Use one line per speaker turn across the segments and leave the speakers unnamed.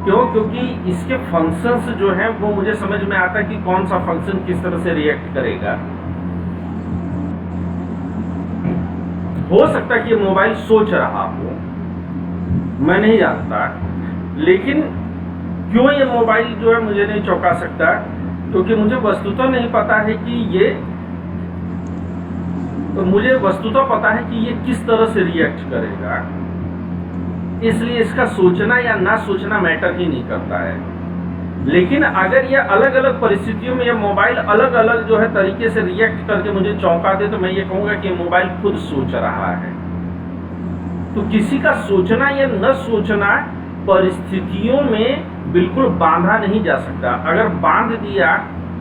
क्यों? क्योंकि इसके फंक्शंस जो हैं वो मुझे समझ में आता है कि कौन सा फंक्शन किस तरह से रिएक्ट करेगा। हो सकता है कि मोबाइल सोच रहा हो, मैं नहीं जानता, लेकिन क्यों ये मोबाइल जो है मुझे नहीं चौंका सकता, क्योंकि मुझे वस्तुतः नहीं पता है कि मुझे वस्तुतः पता है कि ये किस तरह से रिएक्ट करेगा, इसलिए इसका सोचना या ना सोचना मैटर ही नहीं करता है। लेकिन अगर ये अलग अलग परिस्थितियों में ये मोबाइल अलग अलग जो है तरीके से रिएक्ट करके मुझे चौंका दे, तो मैं ये कहूँगा कि मोबाइल खुद सोच रहा है। तो किसी का सोचना या न सोचना परिस्थितियों में बिल्कुल बांधा नहीं जा सकता। अगर बांध दिया,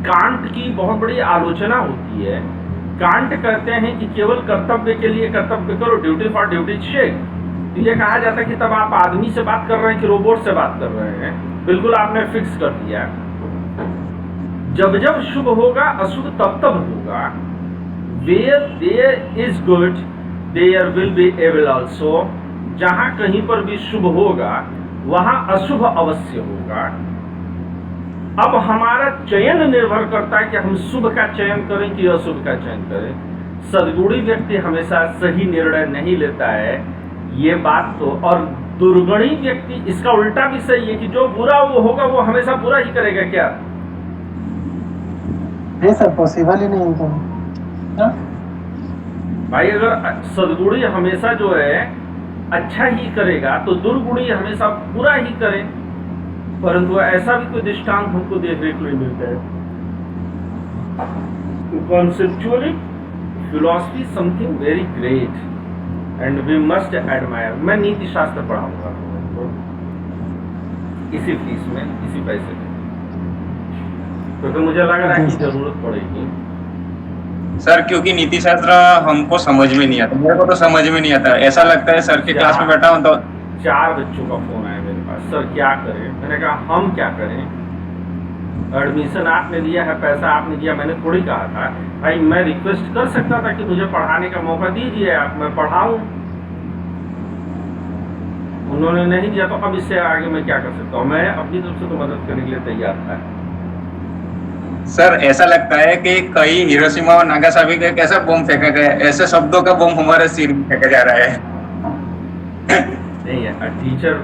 कांट की बहुत बड़ी आलोचना होती है। कांट कहते हैं कि केवल कर्तव्य के लिए कर्तव्य करो, ड्यूटी फॉर ड्यूटी चेक। ये कहा जाता है कि तब आप आदमी से बात कर रहे हैं कि रोबोट से बात कर रहे हैं, बिल्कुल आपने फिक्स कर दिया। जब जब शुभ होगा अशुभ तब तब होगा। Where there is good there will be evil also. जहां कहीं पर भी शुभ होगा वहां अशुभ अवश्य होगा। अब हमारा चयन निर्भर करता है कि हम शुभ का चयन करें कि अशुभ का चयन करें। सद्गुणी व्यक्ति हमेशा सही निर्णय नहीं लेता है, ये बात तो। और दुर्गुणी व्यक्ति, इसका उल्टा भी सही है कि जो बुरा वो होगा वो हमेशा बुरा ही करेगा। क्या?
नहीं सर, पॉसिबल ही नहीं है
भाई, अगर सद्गुणी हमेशा जो है अच्छा ही करेगा तो दुर्गुणी हमेशा बुरा ही करे। परंतु ऐसा भी कोई दृष्टांत हमको देखने को नहीं मिलता है। Conceptually philosophy something very great and we must admire. मैं नीति शास्त्र पढ़ाऊंगा तो इसी फीस में, इसी पैसे में, क्योंकि मुझे लग रहा है कि जरूरत पड़ेगी।
सर क्योंकि नीति शास्त्र हमको समझ में नहीं आता, मेरे को तो समझ में नहीं आता। ऐसा लगता है सर के क्लास में बैठा हूँ तो
4 बच्चों का फोन आया मेरे पास, सर क्या करें? मैंने कहा हम क्या करें, एडमिशन आपने दिया है, पैसा आपने दिया, मैंने थोड़ी कहा था। भाई मैं रिक्वेस्ट कर सकता था कि मुझे पढ़ाने का मौका दीजिए आप, मैं पढ़ाऊं। उन्होंने नहीं दिया, तो अब इससे आगे मैं क्या कर सकता हूँ? मैं अपनी तरफ से तो मदद करने के लिए तैयार था।
सर ऐसा लगता है कि कई हिरोशिमा और नागासाकी का कैसा बम फेंका गया, ऐसे शब्दों का बम हमारे सिर में फेंका जा रहा है।
नहीं है, टीचर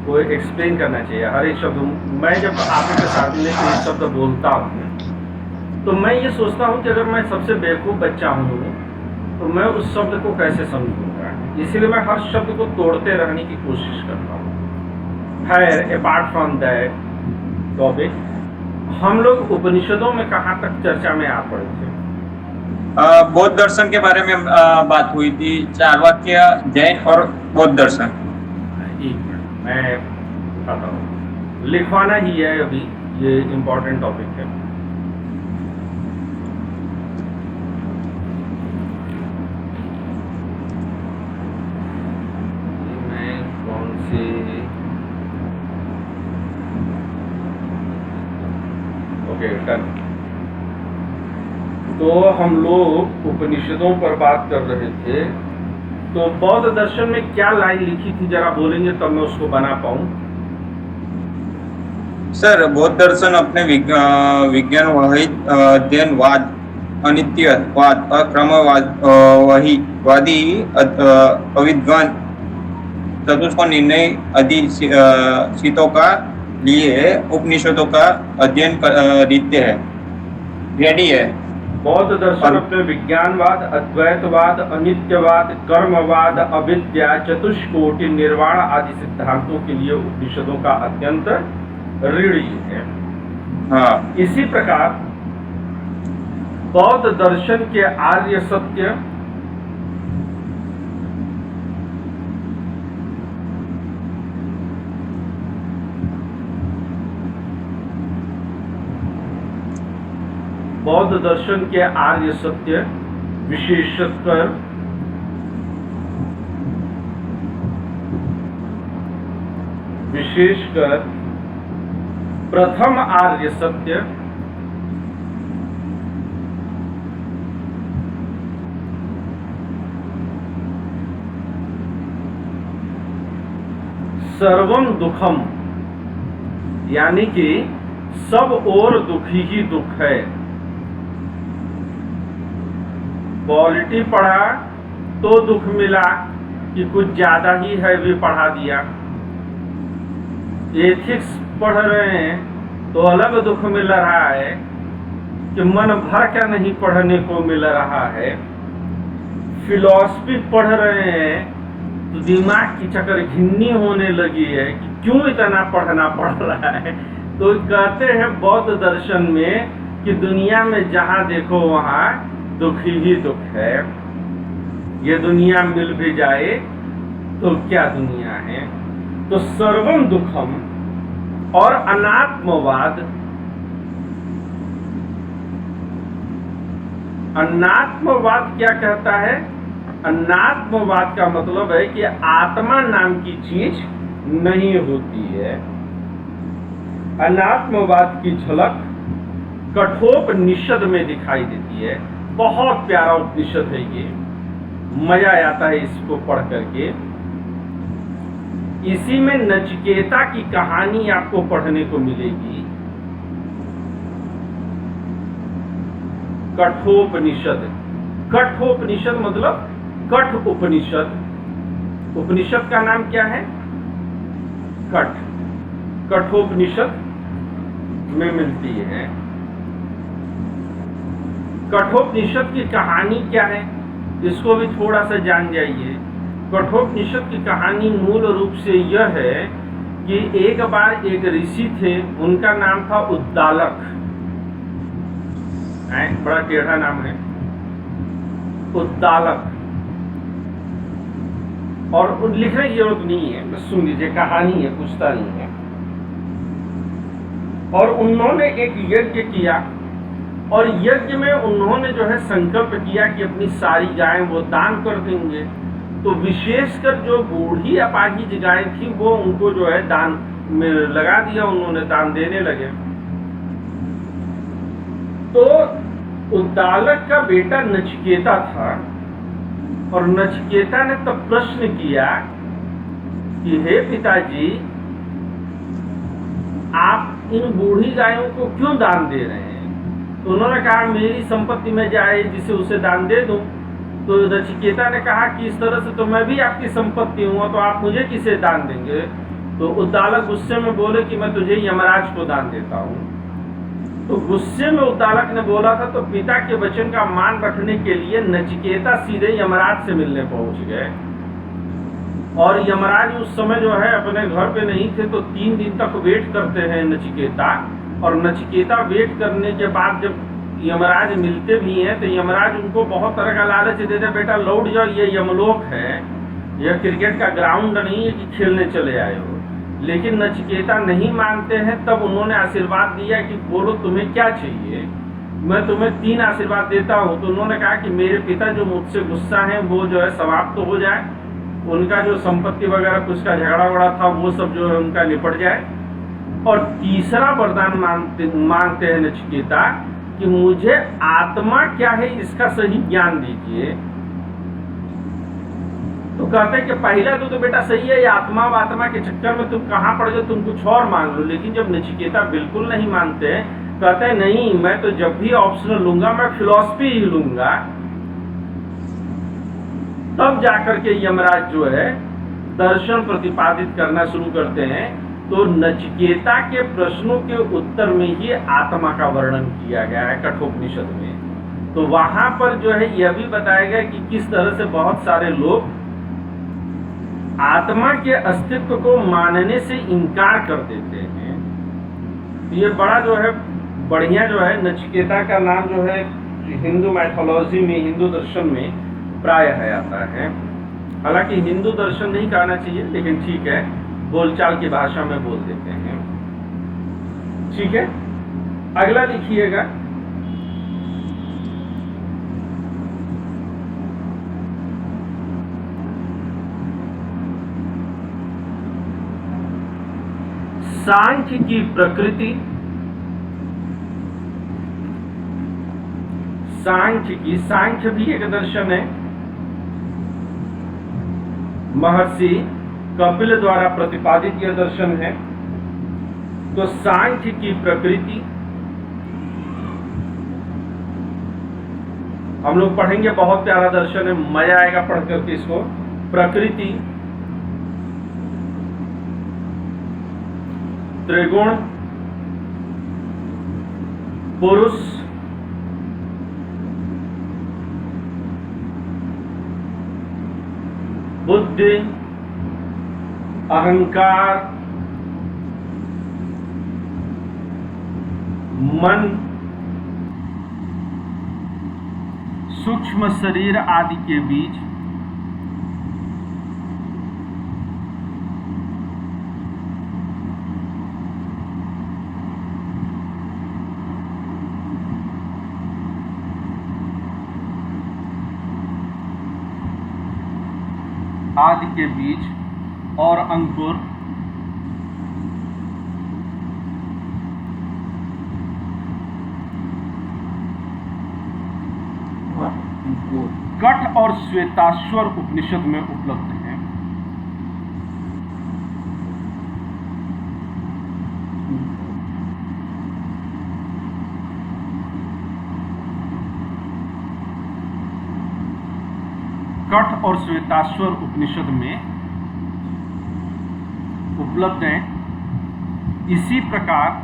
को एक्सप्लेन करना चाहिए हर एक शब्द। मैं जब आपके साथ में कोई शब्द बोलता हूँ तो मैं ये सोचता हूँ कि अगर मैं सबसे बेवकूफ़ बच्चा हूँ तो मैं उस शब्द को कैसे समझूंगा, इसीलिए मैं हर शब्द को तोड़ते रहने की कोशिश करता हूँ। खैर, अपार्ट फ्रॉम दैट टॉपिक, हम लोग उपनिषदों में कहाँ तक चर्चा में आ पड़े थे?
बौद्ध दर्शन के बारे में बात हुई थी, चार्वाक्य, जैन और बौद्ध दर्शन।
एक मिनट, मैं बताता हूँ, लिखवाना ही है अभी, ये इम्पोर्टेंट टॉपिक है। मैं कौन से डन। तो हम लोग उपनिषदों पर बात कर रहे थे, तो बौद्ध दर्शन में क्या लाइन लिखी थी जरा बोलेंगे तब मैं उसको बना पाऊं।
सर बौद्ध दर्शन अपने विज्ञान अध्ययनवाद, अनित्यवाद, अक्रमवाद, वादी, अविद्वान चतुष्कोण निर्णय आदि सीतों का लिए उपनिषदों का अध्ययन देते हैं, रेडी है।
बौद्ध दर्शन अपने विज्ञानवाद, अद्वैतवाद, अनित्यवाद, कर्मवाद, अविद्या, चतुष्कोटि, निर्वाण आदि सिद्धांतों के लिए उपनिषदों का अत्यंत ऋणी है।
हाँ,
इसी प्रकार बौद्ध दर्शन के आर्य सत्य, बौद्ध दर्शन के आर्य सत्य विशेषकर प्रथम आर्य सत्य सर्वम दुखम यानी कि सब ओर दुख ही दुख है। पॉलिटी पढ़ा तो दुख मिला कि कुछ ज्यादा ही हैवी पढ़ा दिया, एथिक्स पढ़ रहे हैं तो अलग दुख मिल रहा है कि मन भर का नहीं पढ़ने को मिल रहा है। फिलॉसफी पढ़ रहे हैं तो दिमाग की चक्कर घिन्नी होने लगी है कि क्यों इतना पढ़ना पड़ रहा है। तो कहते हैं बौद्ध दर्शन में कि दुनिया में जहां देखो वहां दुख ही दुख है। ये दुनिया मिल भी जाए तो क्या दुनिया है। तो सर्वम दुखम और अनात्मवाद, अनात्मवाद क्या कहता है? अनात्मवाद का मतलब है कि आत्मा नाम की चीज नहीं होती है। अनात्मवाद की झलक कठोपनिषद में दिखाई देती है। बहुत प्यारा उपनिषद है ये, मजा आता है इसको पढ़ करके। इसी में नचिकेता की कहानी आपको पढ़ने को मिलेगी। कठोपनिषद, कठोपनिषद मतलब कठ उपनिषद। उपनिषद का नाम क्या है? कठ। कठोपनिषद में मिलती है। कठोपनिषद की कहानी क्या है इसको भी थोड़ा सा जान जाइए। कठोपनिषद की कहानी मूल रूप से यह है कि एक बार एक ऋषि थे, उनका नाम था उद्दालक। बड़ा टेढ़ा नाम है, उद्दालक। और लिखने की जरूरत नहीं है, बस सुन लीजिए, कहानी है, पूछता नहीं है। और उन्होंने एक यज्ञ किया और यज्ञ में उन्होंने जो है संकल्प किया कि अपनी सारी गायें वो दान कर देंगे। तो विशेषकर जो बूढ़ी अपाहिज गायें थी वो उनको जो है दान में लगा दिया, उन्होंने दान देने लगे। तो उद्दालक का बेटा नचिकेता था और नचिकेता ने तब प्रश्न किया कि हे पिताजी, आप इन बूढ़ी गायों को क्यों दान दे रहे हैं? तो उन्होंने कहा मेरी संपत्ति में जाए जिसे उसे दान दे दूं। तो नचिकेता ने कहा कि इस तरह से तो मैं भी आपकी संपत्ति हूं, तो आप मुझे किसे दान देंगे? तो उद्दालक गुस्से में बोले कि मैं तुझे यमराज को दान देता हूं। तो गुस्से में उद्दालक ने बोला था, तो पिता के वचन का मान रखने के लिए नचिकेता सीधे यमराज से मिलने पहुंच गए। और यमराज उस समय जो है अपने घर पे नहीं थे, तो 3 दिन तक वेट करते हैं नचिकेता। और नचिकेता वेट करने के बाद जब यमराज मिलते भी हैं तो यमराज उनको बहुत तरह का लालच देते, बेटा लौट जाओ, ये यमलोक है, यह क्रिकेट का ग्राउंड नहीं है कि खेलने चले आए हो। लेकिन नचिकेता नहीं मानते हैं। तब उन्होंने आशीर्वाद दिया कि बोलो तुम्हें क्या चाहिए, मैं तुम्हें 3 आशीर्वाद देता हूँ। तो उन्होंने कहा कि मेरे पिता जो मुझसे गुस्सा है वो जो है समाप्त तो हो जाए, उनका जो संपत्ति वगैरह कुछ का झगड़ा वगड़ा था वो सब जो है उनका निपट जाए। और तीसरा वरदान मांगते हैं नचिकेता कि मुझे आत्मा क्या है इसका सही ज्ञान दीजिए। तो कहते हैं कि पहला तो बेटा सही है, ये आत्मा आत्मा के चक्कर में तुम कहाँ पड़ गए, तुम कुछ और मांग लो। लेकिन जब नचिकेता बिल्कुल नहीं मानते हैं, कहते हैं नहीं, मैं तो जब भी ऑप्शनल लूंगा मैं फिलॉसफी ही लूंगा। तब जाकर के यमराज जो है दर्शन प्रतिपादित करना शुरू करते हैं। तो नचिकेता के प्रश्नों के उत्तर में ही आत्मा का वर्णन किया गया है कठोपनिषद में। तो वहां पर जो है यह भी बताया गया कि किस तरह से बहुत सारे लोग आत्मा के अस्तित्व को मानने से इनकार कर देते हैं। तो ये बड़ा जो है बढ़िया जो है नचिकेता का नाम जो है हिंदू मैथोलॉजी में, हिंदू दर्शन में प्रायः आता है। हालांकि हिंदू दर्शन नहीं कहना चाहिए, लेकिन ठीक है, बोलचाल की भाषा में बोल देते हैं। ठीक है, अगला लिखिएगा। सांख्य की प्रकृति, सांख्य भी एक दर्शन है, महर्षि कपिल द्वारा प्रतिपादित यह दर्शन है। तो सांख्य की प्रकृति हम लोग पढ़ेंगे, बहुत प्यारा दर्शन है, मजा आएगा पढ़ करके इसको। प्रकृति, त्रिगुण, पुरुष, बुद्धि, अहंकार, मन, सूक्ष्म शरीर आदि के बीच आदि के बीच और अंकुर, कठ और श्वेताश्वर उपनिषद में उपलब्ध है। कठ और श्वेताश्वर उपनिषद में उपलब्ध है। इसी प्रकार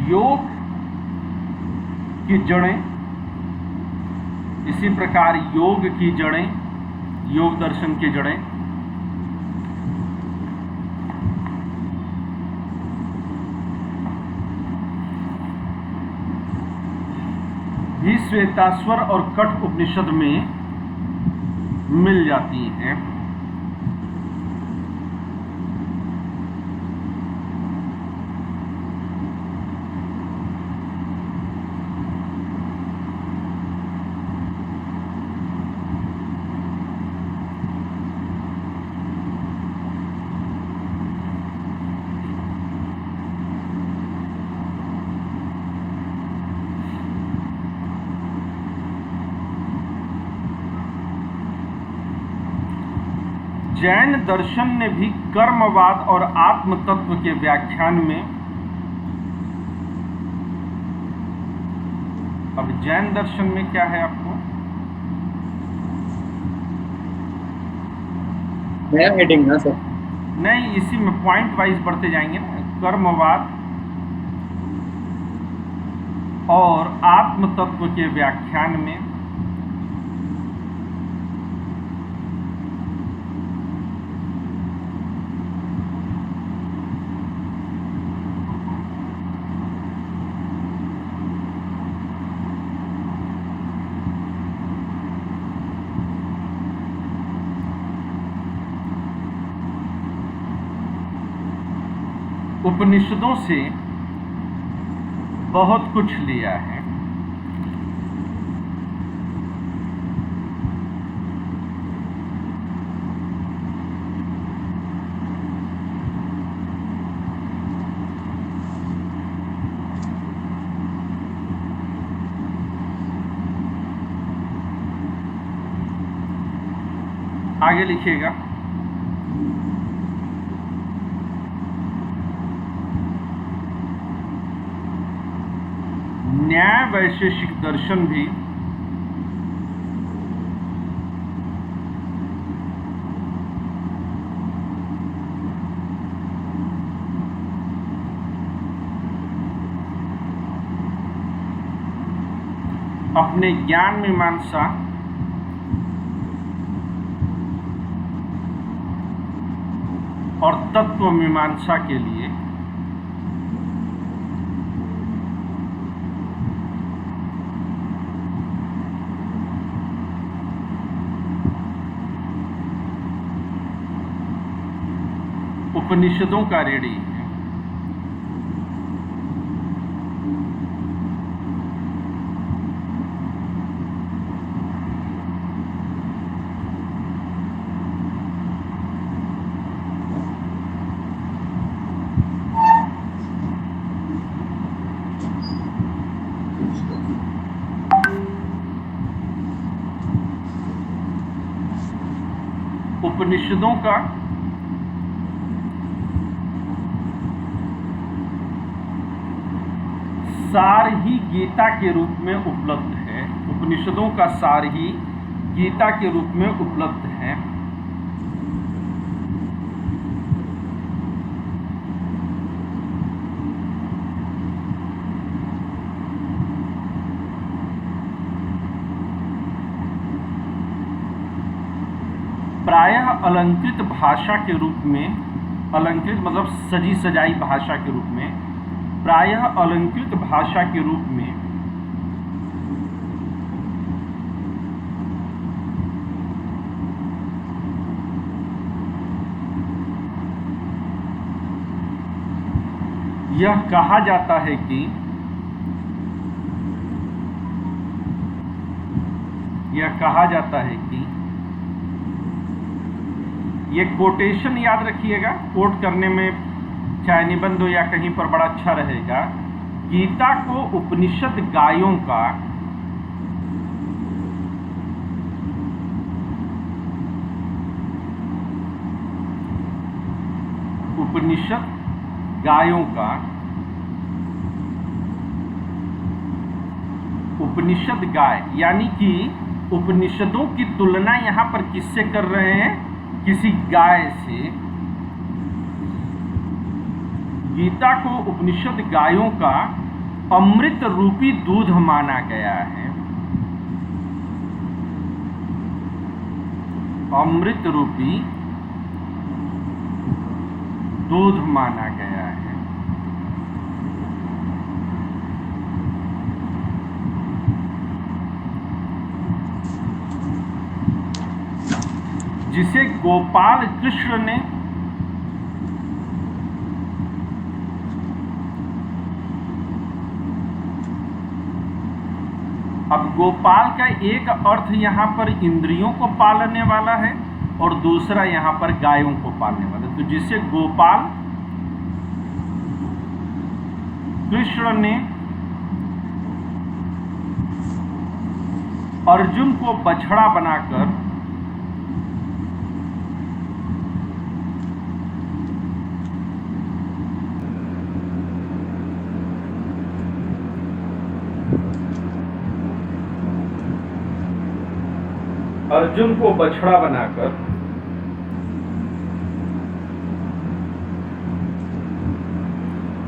योग की जड़ें, इसी प्रकार योग की जड़ें, योग दर्शन की जड़ें भी श्वेताश्वर और कठ उपनिषद में मिल जाती हैं। जैन दर्शन ने भी कर्मवाद और आत्म तत्व के व्याख्यान में, अब जैन दर्शन में क्या है आपको,
नया हेडिंग ना सर?
नहीं, इसी में पॉइंट वाइज बढ़ते जाएंगे ना। कर्मवाद और आत्म तत्व के व्याख्यान में उपनिषदों से बहुत कुछ लिया है। आगे लिखिएगा। न्याय वैशेषिक दर्शन भी अपने ज्ञान मीमांसा और तत्व मीमांसा के लिए उपनिषदों का ऋणी है। उपनिषदों का सार ही गीता के रूप में उपलब्ध है। उपनिषदों का सार ही गीता के रूप में उपलब्ध है। प्रायः अलंकृत भाषा के रूप में, अलंकृत मतलब सजी सजाई भाषा के रूप में, प्रायः अलंकृत भाषा के रूप में यह कहा जाता है कि ये कोटेशन याद रखिएगा, कोट करने में चाहे निबंध हो या कहीं पर बड़ा अच्छा रहेगा। गीता को उपनिषद गायों का उपनिषद गाय यानी कि उपनिषदों की तुलना यहाँ पर किससे कर रहे हैं? किसी गाय से। गीता को उपनिषद गायों का अमृत रूपी दूध माना गया है। अमृत रूपी दूध माना गया है। जिसे गोपाल कृष्ण ने अब गोपाल का एक अर्थ यहाँ पर इंद्रियों को पालने वाला है और दूसरा यहाँ पर गायों को पालने वाला है। तो जिसे गोपाल कृष्ण ने अर्जुन को बछड़ा बनाकर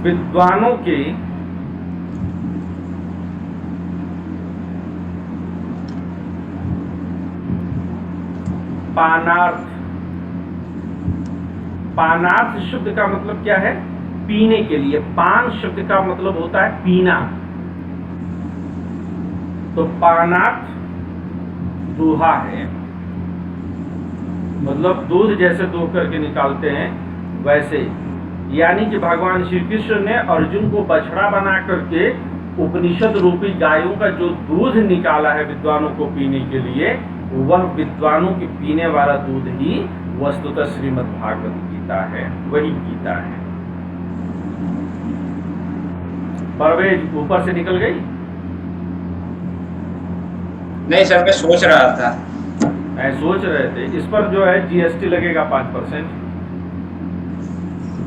विद्वानों के पानार्थ शब्द का मतलब क्या है? पीने के लिए। पान शब्द का मतलब होता है पीना। तो पानार्थ दूहा है, मतलब दूध जैसे दो करके निकालते हैं वैसे। यानी कि भगवान श्री कृष्ण ने अर्जुन को बछड़ा बना करके उपनिषद रूपी गायों का जो दूध निकाला है विद्वानों को पीने के लिए, वह विद्वानों के पीने वाला दूध ही वस्तुतः श्रीमद् भागवत गीता है, वही गीता है। परवेज ऊपर से निकल गई?
नहीं सर, मैं सोच रहा था।
सोच रहे थे इस पर जो है जीएसटी लगेगा 5%।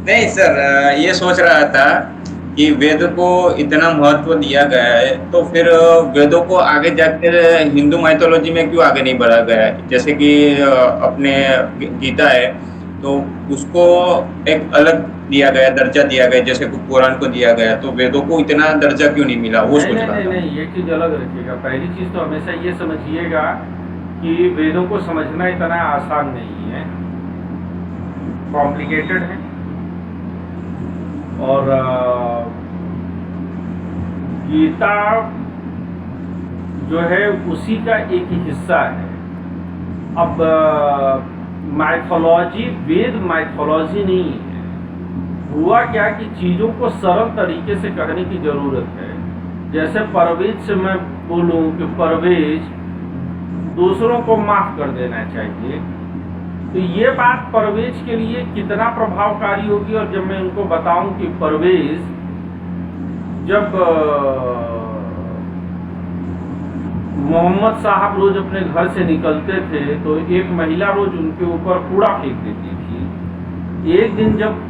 नहीं सर, ये सोच रहा था कि वेद को इतना महत्व दिया गया है, तो फिर वेदों को आगे जाकर हिंदू माइथोलॉजी में क्यों आगे नहीं बढ़ा गया है? जैसे कि अपने गीता है तो उसको एक अलग दिया गया, दर्जा दिया गया, जैसे कि पुराण को दिया गया, तो वेदों को इतना दर्जा क्यों नहीं मिला? वो सोच रहा था।
नहीं, ये चीज अलग रखिएगा। पहली चीज तो हमेशा ये समझिएगा कि वेदों को समझना इतना आसान नहीं है, कॉम्प्लिकेटेड है। और गीता जो है उसी का एक हिस्सा है। अब माइथोलॉजी, वेद माइथोलॉजी नहीं है। हुआ क्या कि चीज़ों को सरल तरीके से कहने की ज़रूरत है। जैसे परवेज से मैं बोलूं कि परवेज दूसरों को माफ़ कर देना चाहिए, तो ये बात परवेज के लिए कितना प्रभावकारी होगी। और जब मैं उनको बताऊं कि परवेज जब मोहम्मद साहब रोज अपने घर से निकलते थे तो एक महिला रोज उनके ऊपर कूड़ा फेंक देती थी। एक दिन जब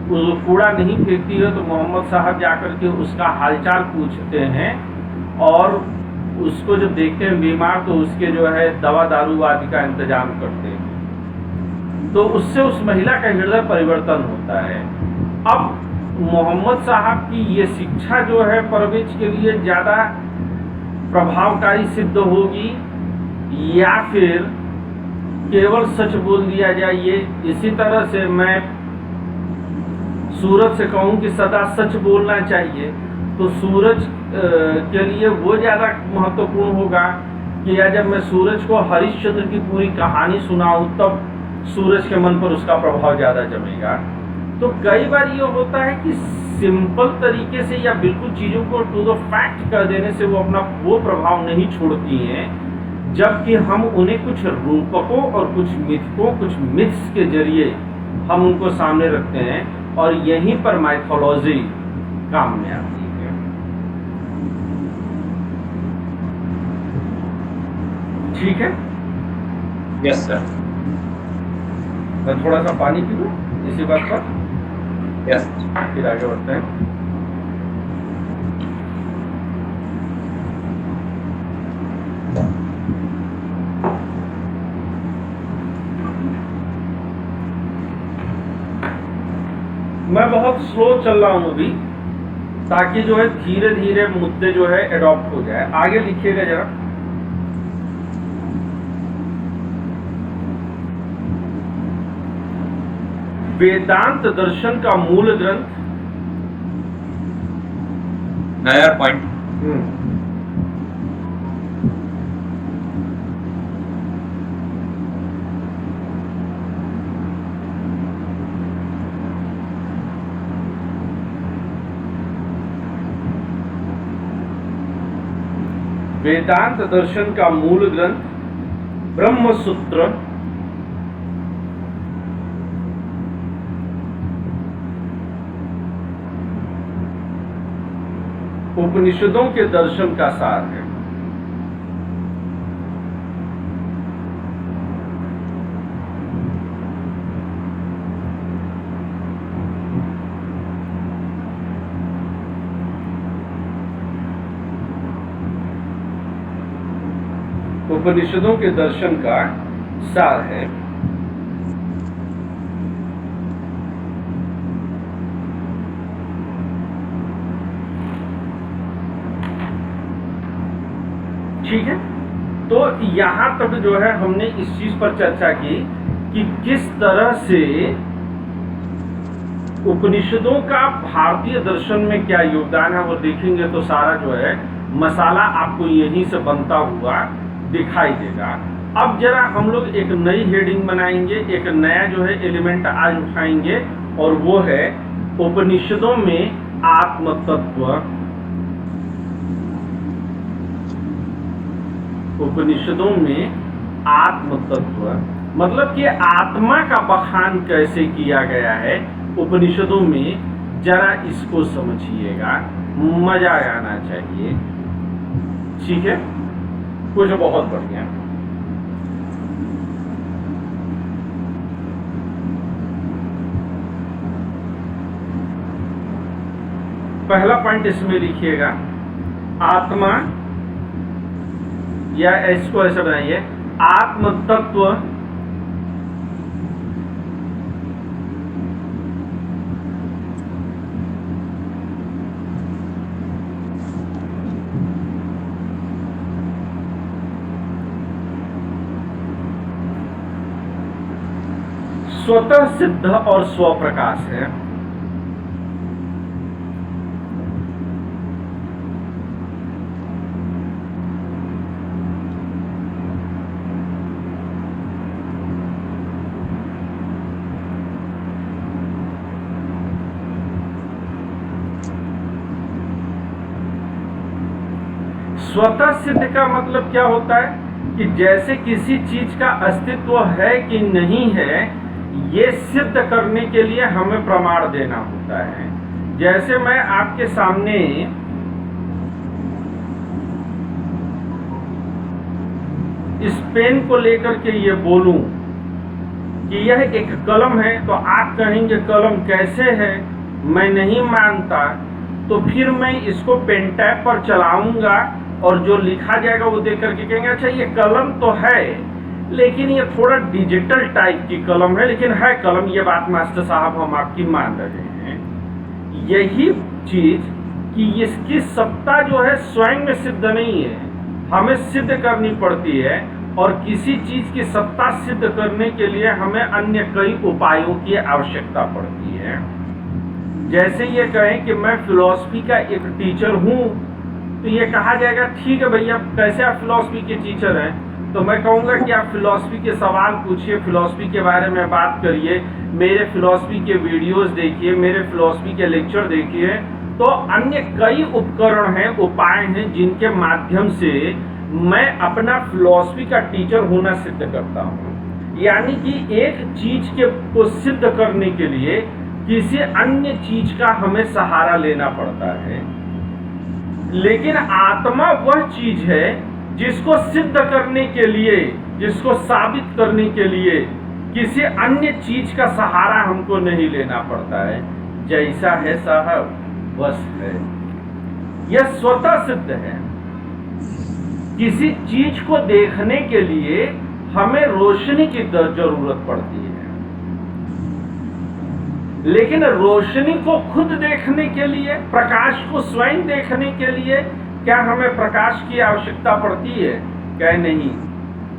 वो कूड़ा नहीं फेंकती है तो मोहम्मद साहब जाकर के उसका हालचाल पूछते हैं और उसको जब देखते हैं बीमार तो उसके जो है दवा दारू आदि का इंतजाम करते हैं। तो उससे उस महिला का हृदय परिवर्तन होता है। अब मोहम्मद साहब की ये शिक्षा जो है परवेज के लिए ज़्यादा प्रभावकारी सिद्ध होगी या फिर केवल सच बोल दिया जाए। ये इसी तरह से मैं सूरज से कहूँ कि सदा सच बोलना चाहिए तो सूरज के लिए वो ज़्यादा महत्वपूर्ण होगा कि या जब मैं सूरज को हरिश्चंद्र की पूरी कहानी सुनाऊँ तब सूरज के मन पर उसका प्रभाव ज़्यादा जमेगा। तो कई बार ये होता है कि सिंपल तरीके से या बिल्कुल चीज़ों को टू द फैक्ट कर देने से वो अपना वो प्रभाव नहीं छोड़ती हैं, जबकि हम उन्हें कुछ रूपकों और कुछ मिथकों, कुछ मिथ्स के जरिए हम उनको सामने रखते हैं और यहीं पर माइथोलॉजी काम में आती है। ठीक है?
Yes sir.
मैं थोड़ा सा पानी पी लूँ इसी बात पर,
यस।
फिर आगे बढ़ते हैं। मैं बहुत स्लो चल रहा हूँ अभी ताकि जो है धीरे धीरे मुद्दे जो है एडॉप्ट हो जाए। आगे लिखिएगा जरा। वेदांत दर्शन का मूल ग्रंथ
हायर पॉइंट।
वेदांत दर्शन का मूल ग्रंथ ब्रह्म सूत्र उपनिषदों के दर्शन का सार है। उपनिषदों के दर्शन का सार है। ठीक है, तो यहां तक जो है हमने इस चीज पर चर्चा की कि किस तरह से उपनिषदों का भारतीय दर्शन में क्या योगदान है। वो देखेंगे तो सारा जो है मसाला आपको यहीं से बनता हुआ दिखाई देगा। अब जरा हम लोग एक नई हेडिंग बनाएंगे, एक नया जो है एलिमेंट आज उठाएंगे और वो है उपनिषदों में आत्म तत्व। उपनिषदों में आत्म तत्व मतलब कि आत्मा का बखान कैसे किया गया है उपनिषदों में, जरा इसको समझिएगा, मजा आना चाहिए। ठीक है, कुछ बहुत बढ़िया। पहला पॉइंट इसमें लिखिएगा, आत्मा या इसको ऐसे बनाइए, आत्म तत्व स्वतः सिद्ध और स्वप्रकाश है। स्वतः सिद्ध का मतलब क्या होता है कि जैसे किसी चीज का अस्तित्व है कि नहीं है, ये सिद्ध करने के लिए हमें प्रमाण देना होता है। जैसे मैं आपके सामने इस पेन को लेकर के ये बोलूं कि यह एक कलम है, तो आप कहेंगे कलम कैसे है, मैं नहीं मानता, तो फिर मैं इसको पेन टैब पर चलाऊंगा और जो लिखा जाएगा वो देख करके कहेंगे अच्छा ये कलम तो है, लेकिन ये थोड़ा डिजिटल टाइप की कलम है, लेकिन है कलम। ये बात मास्टर साहब हम आपकी मान रहे हैं। यही चीज कि इसकी सत्ता जो है स्वयं में सिद्ध नहीं है, हमें सिद्ध करनी पड़ती है, और किसी चीज की सत्ता सिद्ध करने के लिए हमें अन्य कई उपायों की आवश्यकता पड़ती है। जैसे ये कहें कि मैं फिलॉसफी का एक टीचर हूं, तो ये कहा जाएगा ठीक है भैया कैसे आप फिलॉसफी के टीचर हैं, तो मैं कहूँगा कि आप फिलॉसफी के सवाल पूछिए, फिलॉसफी के बारे में बात करिए, मेरे फिलॉसफी के वीडियोस देखिए, मेरे फिलॉसफी के लेक्चर देखिए। तो अन्य कई उपकरण हैं, उपाय हैं, जिनके माध्यम से मैं अपना फिलॉसफी का टीचर होना सिद्ध करता हूँ। यानी कि एक चीज को सिद्ध करने के लिए किसी अन्य चीज का हमें सहारा लेना पड़ता है, लेकिन आत्मा वह चीज है जिसको सिद्ध करने के लिए, जिसको साबित करने के लिए किसी अन्य चीज का सहारा हमको नहीं लेना पड़ता है। जैसा है साहब बस है, यह स्वतः सिद्ध है। किसी चीज को देखने के लिए हमें रोशनी की जरूरत पड़ती है, लेकिन रोशनी को खुद देखने के लिए, प्रकाश को स्वयं देखने के लिए क्या हमें प्रकाश की आवश्यकता पड़ती है? क्या नहीं।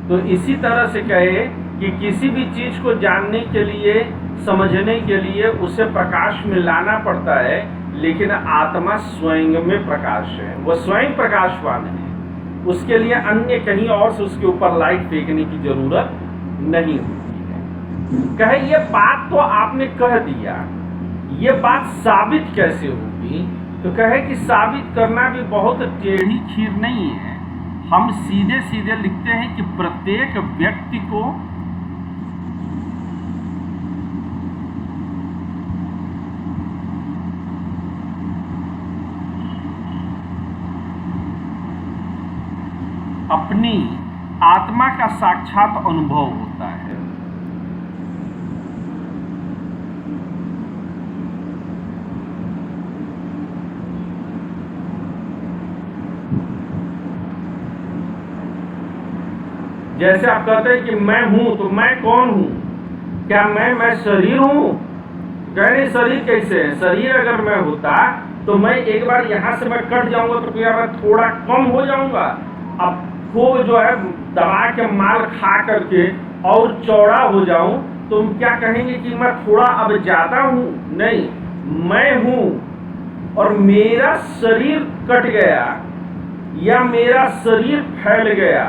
तो इसी तरह से कहे कि किसी भी चीज को जानने के लिए, समझने के लिए उसे प्रकाश में लाना पड़ता है, लेकिन आत्मा स्वयं में प्रकाश है, वह स्वयं प्रकाशवान है। उसके लिए अन्य कहीं और से उसके ऊपर लाइट फेंकने की जरूरत नहीं होती है। कहे ये बात तो आपने कह दिया, ये बात साबित कैसे होगी? तो कहे कि साबित करना भी बहुत टेढ़ी खीर नहीं है। हम सीधे सीधे लिखते हैं कि प्रत्येक व्यक्ति को अपनी आत्मा का साक्षात अनुभव होता है। जैसे आप कहते हैं कि मैं हूं, तो मैं कौन हूं? क्या मैं शरीर हूं? कह नहीं, शरीर कैसे है? शरीर अगर मैं होता तो मैं एक बार यहां से मैं कट जाऊंगा तो क्या मैं थोड़ा कम हो जाऊंगा? अब खूब जो है दबा के माल खा करके और चौड़ा हो जाऊं, तो क्या कहेंगे कि मैं थोड़ा अब ज्यादा हूं? नहीं, मैं हूं और मेरा शरीर कट गया या मेरा शरीर फैल गया।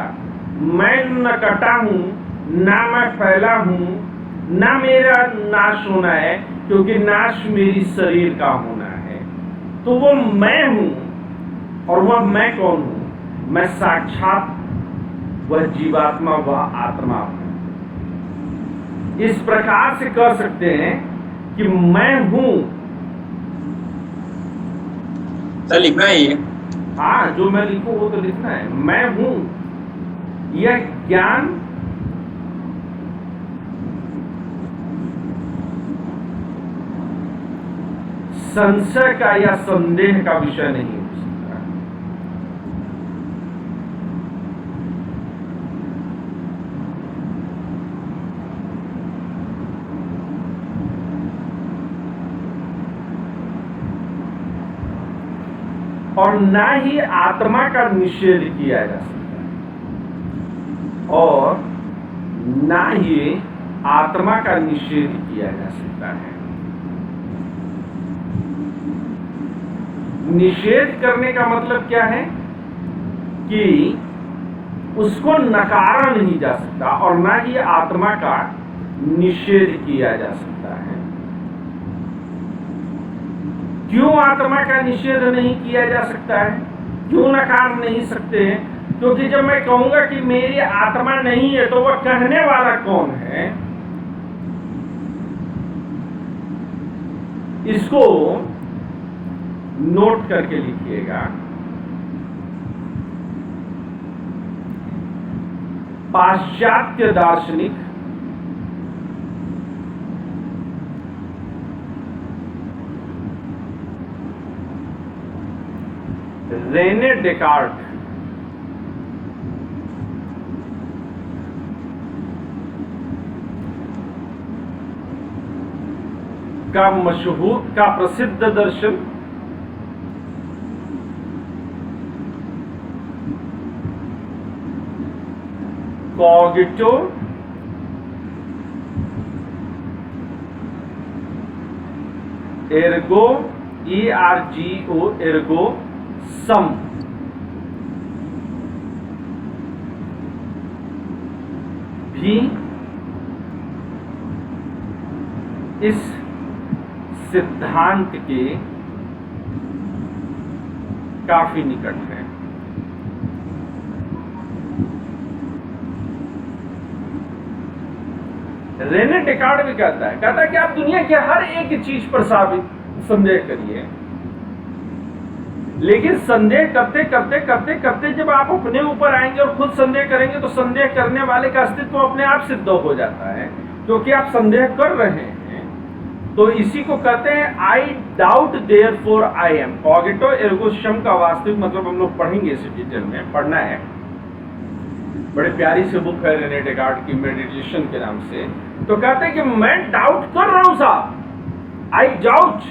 मैं न कटा हूं, ना मैं फैला हूं, ना मेरा नाश होना है, क्योंकि नाश मेरी शरीर का होना है। तो वो मैं हूं, और वह मैं कौन हूं? मैं साक्षात वह जीवात्मा, वह आत्मा हूं। इस प्रकार से कह सकते हैं कि मैं हूं।
सर लिखना है ये?
हाँ, जो मैं लिखूं वो तो लिखना है। मैं हूं, यह ज्ञान संशय का या संदेह का विषय नहीं हो सकता। और ना ही आत्मा का निषेध किया जा सकता है, और ना ही आत्मा का निषेध किया जा सकता है। निषेध करने का मतलब क्या है कि उसको नकारा नहीं जा सकता, और ना ही आत्मा का निषेध किया जा सकता है। क्यों आत्मा का निषेध नहीं किया जा सकता है? क्यों नकार नहीं सकते हैं? क्योंकि जब मैं कहूंगा कि मेरी आत्मा नहीं है, तो वह कहने वाला कौन है? इसको नोट करके लिखिएगा। पाश्चात्य दार्शनिक रेने डेकार्ट का प्रसिद्ध दर्शन कॉगिटो एर्गो ERGO एर्गो सम भी इस सिद्धांत के काफी निकट है। रेने डेकार्ट भी कहता है कि आप दुनिया के हर एक चीज पर संदेह करिए, लेकिन संदेह करते करते करते करते जब आप अपने ऊपर आएंगे और खुद संदेह करेंगे तो संदेह करने वाले का अस्तित्व अपने आप सिद्ध हो जाता है, क्योंकि आप संदेह कर रहे हैं। तो इसी को कहते हैं I doubt therefore I am. Cogito ergo sum का वास्तविक मतलब हम लोग पढ़ेंगे इस डिटेल में, पढ़ना है। बड़े प्यारी से बुक है रेने डेकार्ट की, मेडिटेशन के नाम से। तो कहते हैं कि मैं डाउट कर रहा हूं साहब, आई डाउट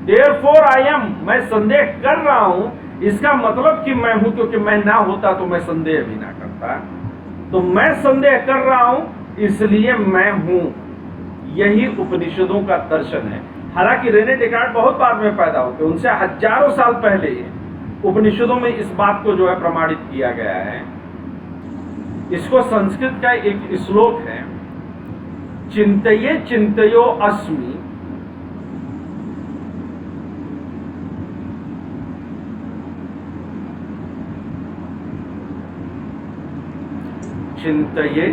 देयरफॉर आई एम, मैं संदेह कर रहा हूं, इसका मतलब कि मैं हूं, क्योंकि मैं ना होता तो मैं संदेह भी ना करता। तो मैं संदेह कर रहा हूं इसलिए मैं हूं। यही उपनिषदों का दर्शन है। हालांकि रेने डेकार्ट बहुत बाद में पैदा होते, उनसे हजारों साल पहले उपनिषदों में इस बात को जो है प्रमाणित किया गया है। इसको संस्कृत का एक श्लोक है, चिंतये चिंतयो अस्मि चिंतये,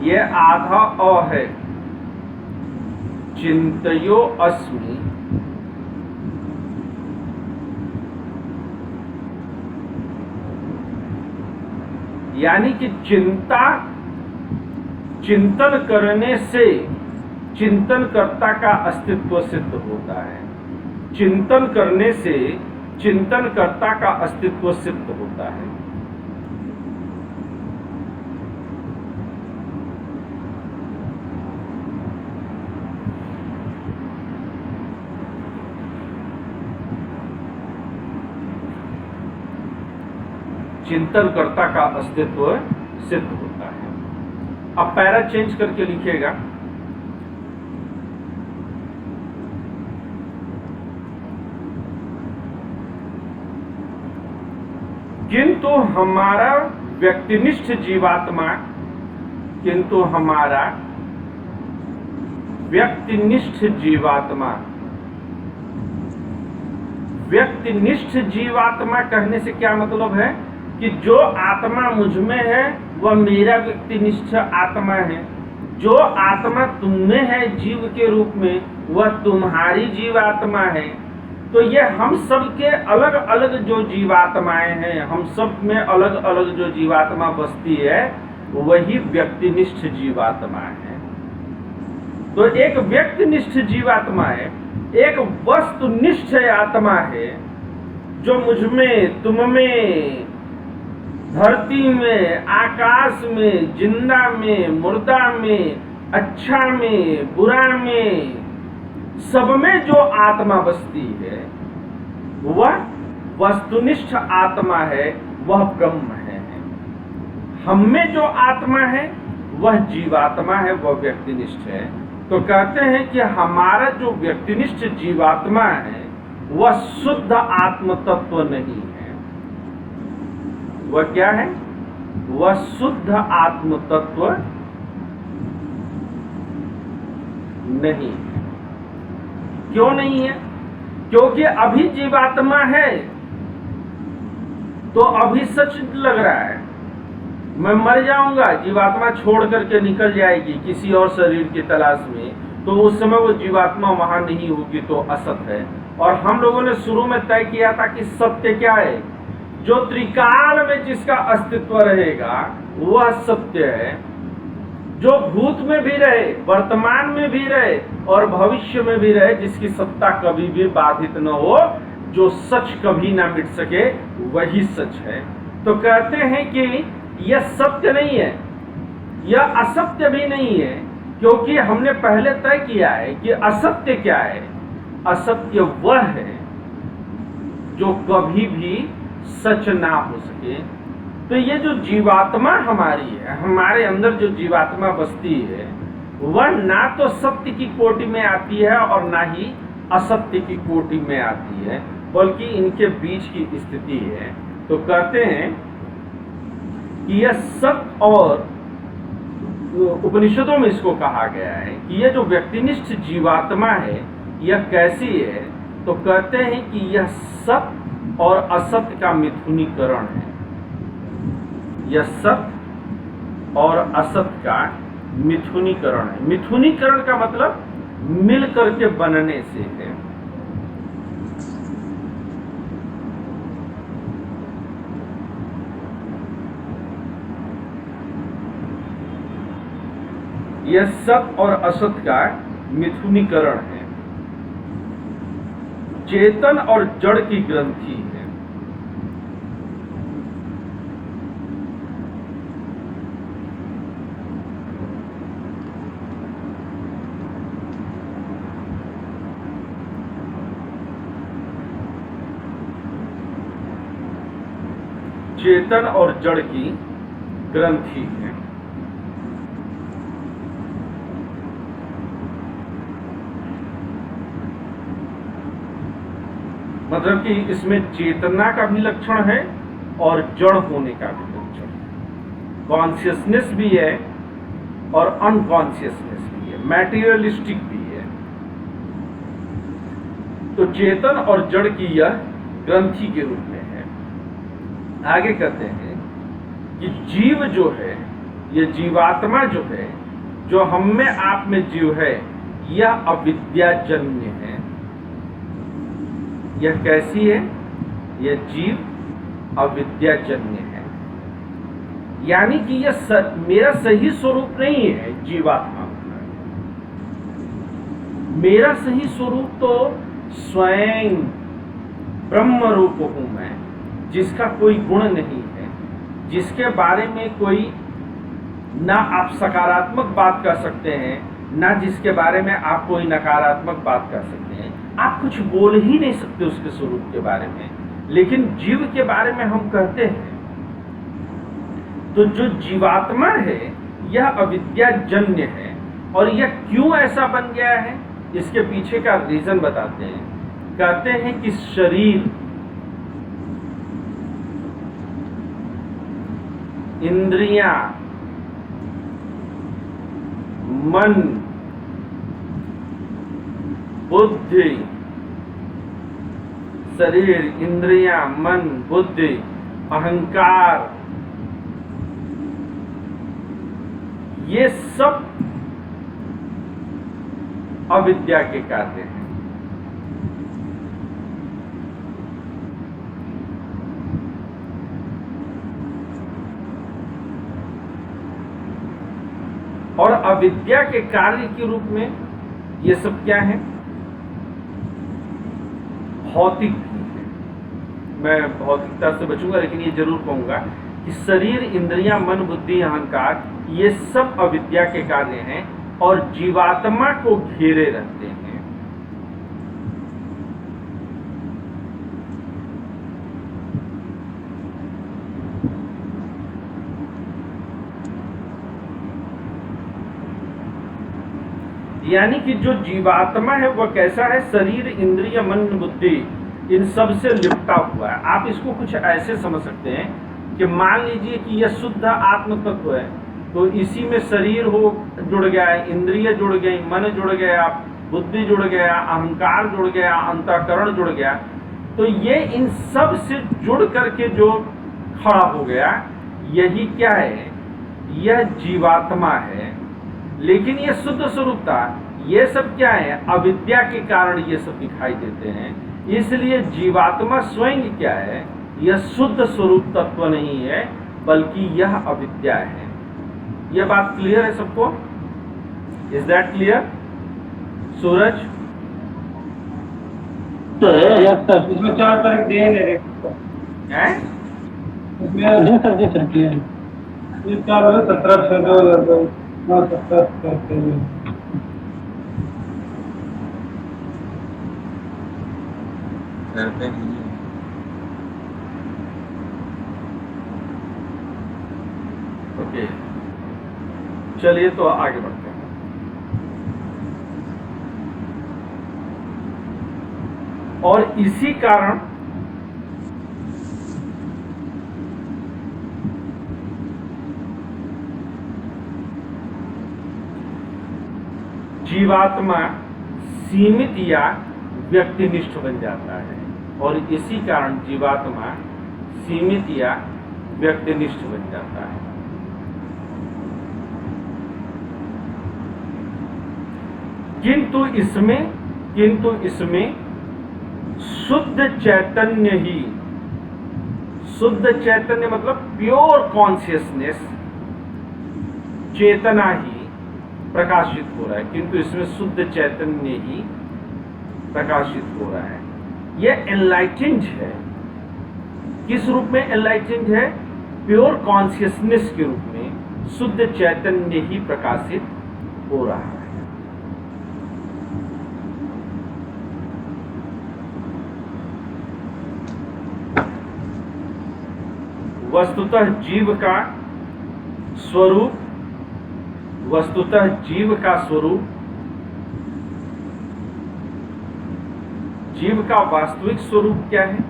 ये आधा अ है, चिंतयो अस्मि यानी कि चिंतन करने से चिंतनकर्ता का अस्तित्व सिद्ध होता है। चिंतन करने से चिंतनकर्ता का अस्तित्व सिद्ध होता है। चिंतनकर्ता का अस्तित्व सिद्ध होता है। अब पैरा चेंज करके लिखिएगा, किंतु हमारा व्यक्तिनिष्ठ जीवात्मा, किंतु हमारा व्यक्तिनिष्ठ जीवात्मा, व्यक्तिनिष्ठ जीवात्मा कहने से क्या मतलब है कि जो आत्मा मुझ में है वह मेरा व्यक्तिनिष्ठ आत्मा है, जो आत्मा तुम में है जीव के रूप में वह तुम्हारी जीवात्मा है। तो ये हम सब के अलग अलग जो जीवात्माएं हैं, हम सब में अलग अलग जो जीवात्मा बसती है वही व्यक्तिनिष्ठ जीवात्मा है। तो एक व्यक्तिनिष्ठ जीवात्मा है, एक वस्तुनिष्ठ आत्मा है जो मुझ में, तुम में, धरती में, आकाश में, जिंदा में, मुर्दा में, अच्छा में, बुरा में, सब में जो आत्मा बसती है वह वस्तुनिष्ठ आत्मा है, वह ब्रह्म है। हम में जो आत्मा है वह जीवात्मा है, वह व्यक्तिनिष्ठ है। तो कहते हैं कि हमारा जो व्यक्तिनिष्ठ जीवात्मा है वह शुद्ध आत्म तत्व नहीं है। वह क्या है? वह शुद्ध आत्म तत्व नहीं है। क्यों नहीं है? क्योंकि अभी जीवात्मा है तो अभी सच लग रहा है, मैं मर जाऊंगा, जीवात्मा छोड़ करके निकल जाएगी किसी और शरीर की तलाश में, तो उस समय वो जीवात्मा वहां नहीं होगी, तो असत है। और हम लोगों ने शुरू में तय किया था कि सत्य क्या है? जो त्रिकाल में जिसका अस्तित्व रहेगा वह सत्य है जो भूत में भी रहे, वर्तमान में भी रहे और भविष्य में भी रहे, जिसकी सत्ता कभी भी बाधित न हो, जो सच कभी ना मिट सके, वही सच है। तो कहते हैं कि यह सत्य नहीं है, यह असत्य भी नहीं है, क्योंकि हमने पहले तय किया है कि असत्य क्या है। असत्य वह है जो कभी भी सच ना हो सके। तो ये जो जीवात्मा हमारी है, हमारे अंदर जो जीवात्मा बसती है, वह ना तो सत्य की कोटि में आती है और ना ही असत्य की कोटि में आती है, बल्कि इनके बीच की स्थिति है। तो कहते हैं कि यह सत्य, और उपनिषदों में इसको कहा गया है कि यह जो व्यक्तिनिष्ठ जीवात्मा है यह कैसी है। तो कहते हैं कि यह सत्य और असत्य का मिथुनीकरण है। यह सत्य और असत्य का मिथुनीकरण है। मिथुनीकरण का मतलब मिल करके बनने से है। यह सत्य और असत्य का मिथुनीकरण है। चेतन और जड़ की ग्रंथि है। चेतन और जड़ की ग्रंथि है। मतलब कि इसमें चेतना का भी लक्षण है और जड़ होने का भी लक्षण है। कॉन्शियसनेस भी है और अनकॉन्शियसनेस भी है, मैटेरियलिस्टिक भी है। तो चेतन और जड़ की यह ग्रंथि के रूप में है। आगे कहते हैं कि जीव जो है, यह जीवात्मा जो है, जो हम में आप में जीव है, यह अविद्याजन्य है। यह कैसी है? यह जीव अविद्याजन्य है। यानी कि यह मेरा सही स्वरूप नहीं है। जीवात्मा मेरा सही स्वरूप तो स्वयं ब्रह्म रूप हूं मैं, जिसका कोई गुण नहीं है, जिसके बारे में कोई ना आप सकारात्मक बात कर सकते हैं, ना जिसके बारे में आप कोई नकारात्मक बात कर सकते हैं। आप कुछ बोल ही नहीं सकते उसके स्वरूप के बारे में, लेकिन जीव के बारे में हम कहते हैं। तो जो जीवात्मा है यह अविद्याजन्य है। और यह क्यों ऐसा बन गया है, इसके पीछे का रीजन बताते हैं। कहते हैं कि शरीर, इंद्रियां, मन, बुद्धि, शरीर, इंद्रियां, मन, बुद्धि, अहंकार, ये सब अविद्या के कार्य हैं। और अविद्या के कार्य के रूप में ये सब क्या है? भौतिक भी है। मैं भौतिकता से बचूंगा, लेकिन ये जरूर कहूंगा कि शरीर, इंद्रियां, मन, बुद्धि, अहंकार, ये सब अविद्या के कार्य हैं और जीवात्मा को घेरे रहते हैं। यानी कि जो जीवात्मा है वह कैसा है? शरीर, इंद्रिय, मन, बुद्धि, इन सब से लिपटा हुआ है। आप इसको कुछ ऐसे समझ सकते हैं कि मान लीजिए कि यह शुद्ध आत्म तत्व है, तो इसी में शरीर हो जुड़ गया है, इंद्रिय जुड़ गई, मन जुड़ गया, बुद्धि जुड़ गया, अहंकार जुड़ गया, अंतःकरण जुड़ गया। तो ये इन सब से जुड़ करके जो खड़ा हो गया, यही क्या है? यह जीवात्मा है। लेकिन ये शुद्ध स्वरूप था। ये सब क्या है? अविद्या के कारण ये सब दिखाई देते हैं। इसलिए जीवात्मा स्वयं क्या है? यह शुद्ध स्वरूप तत्व नहीं है, बल्कि यह अविद्या है। यह बात क्लियर है सबको? Is that clear? Suraj?
Yes sir.
इसमें 4 तारीख दे ले रहे
हैं?
इसमें
जी सर, जी सर, क्लियर।
ये 4 वाले 17 से 2022 17 करते हैं।
घर पे नहीं है।
ओके, चलिए तो आगे बढ़ते हैं। और इसी कारण जीवात्मा सीमित या व्यक्तिनिष्ठ बन जाता है, और इसी कारण जीवात्मा सीमित या व्यक्तिनिष्ठ बन जाता है। किंतु इसमें शुद्ध चैतन्य ही, शुद्ध चैतन्य मतलब प्योर कॉन्शियसनेस, चेतना ही प्रकाशित हो रहा है। किंतु इसमें शुद्ध चैतन्य ही प्रकाशित हो रहा है। यह एनलाइटेंड है। किस रूप में एनलाइटेंड है? प्योर कॉन्शियसनेस के रूप में शुद्ध चैतन्य ही प्रकाशित हो रहा है। वस्तुतः जीव का स्वरूप, वस्तुतः जीव का स्वरूप, जीव का वास्तविक स्वरूप क्या है?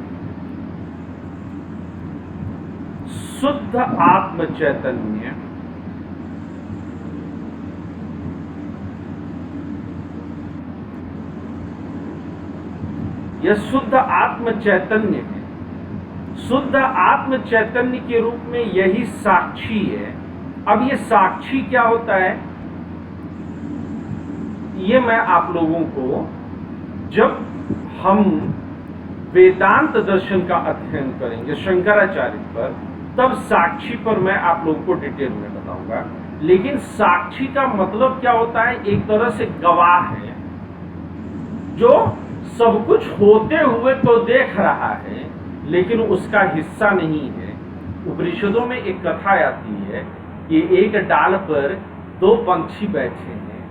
शुद्ध आत्म चैतन्य, यह शुद्ध आत्म चैतन्य है। शुद्ध आत्म चैतन्य के रूप में यही साक्षी है। अब ये साक्षी क्या होता है, ये मैं आप लोगों को जब हम वेदांत दर्शन का अध्ययन करेंगे शंकराचार्य पर, तब साक्षी पर मैं आप लोगों को डिटेल में बताऊंगा। लेकिन साक्षी का मतलब क्या होता है? एक तरह से गवाह है जो सब कुछ होते हुए तो देख रहा है लेकिन उसका हिस्सा नहीं है। उपनिषदों में एक कथा आती है कि एक डाल पर 2 पंछी बैठे हैं।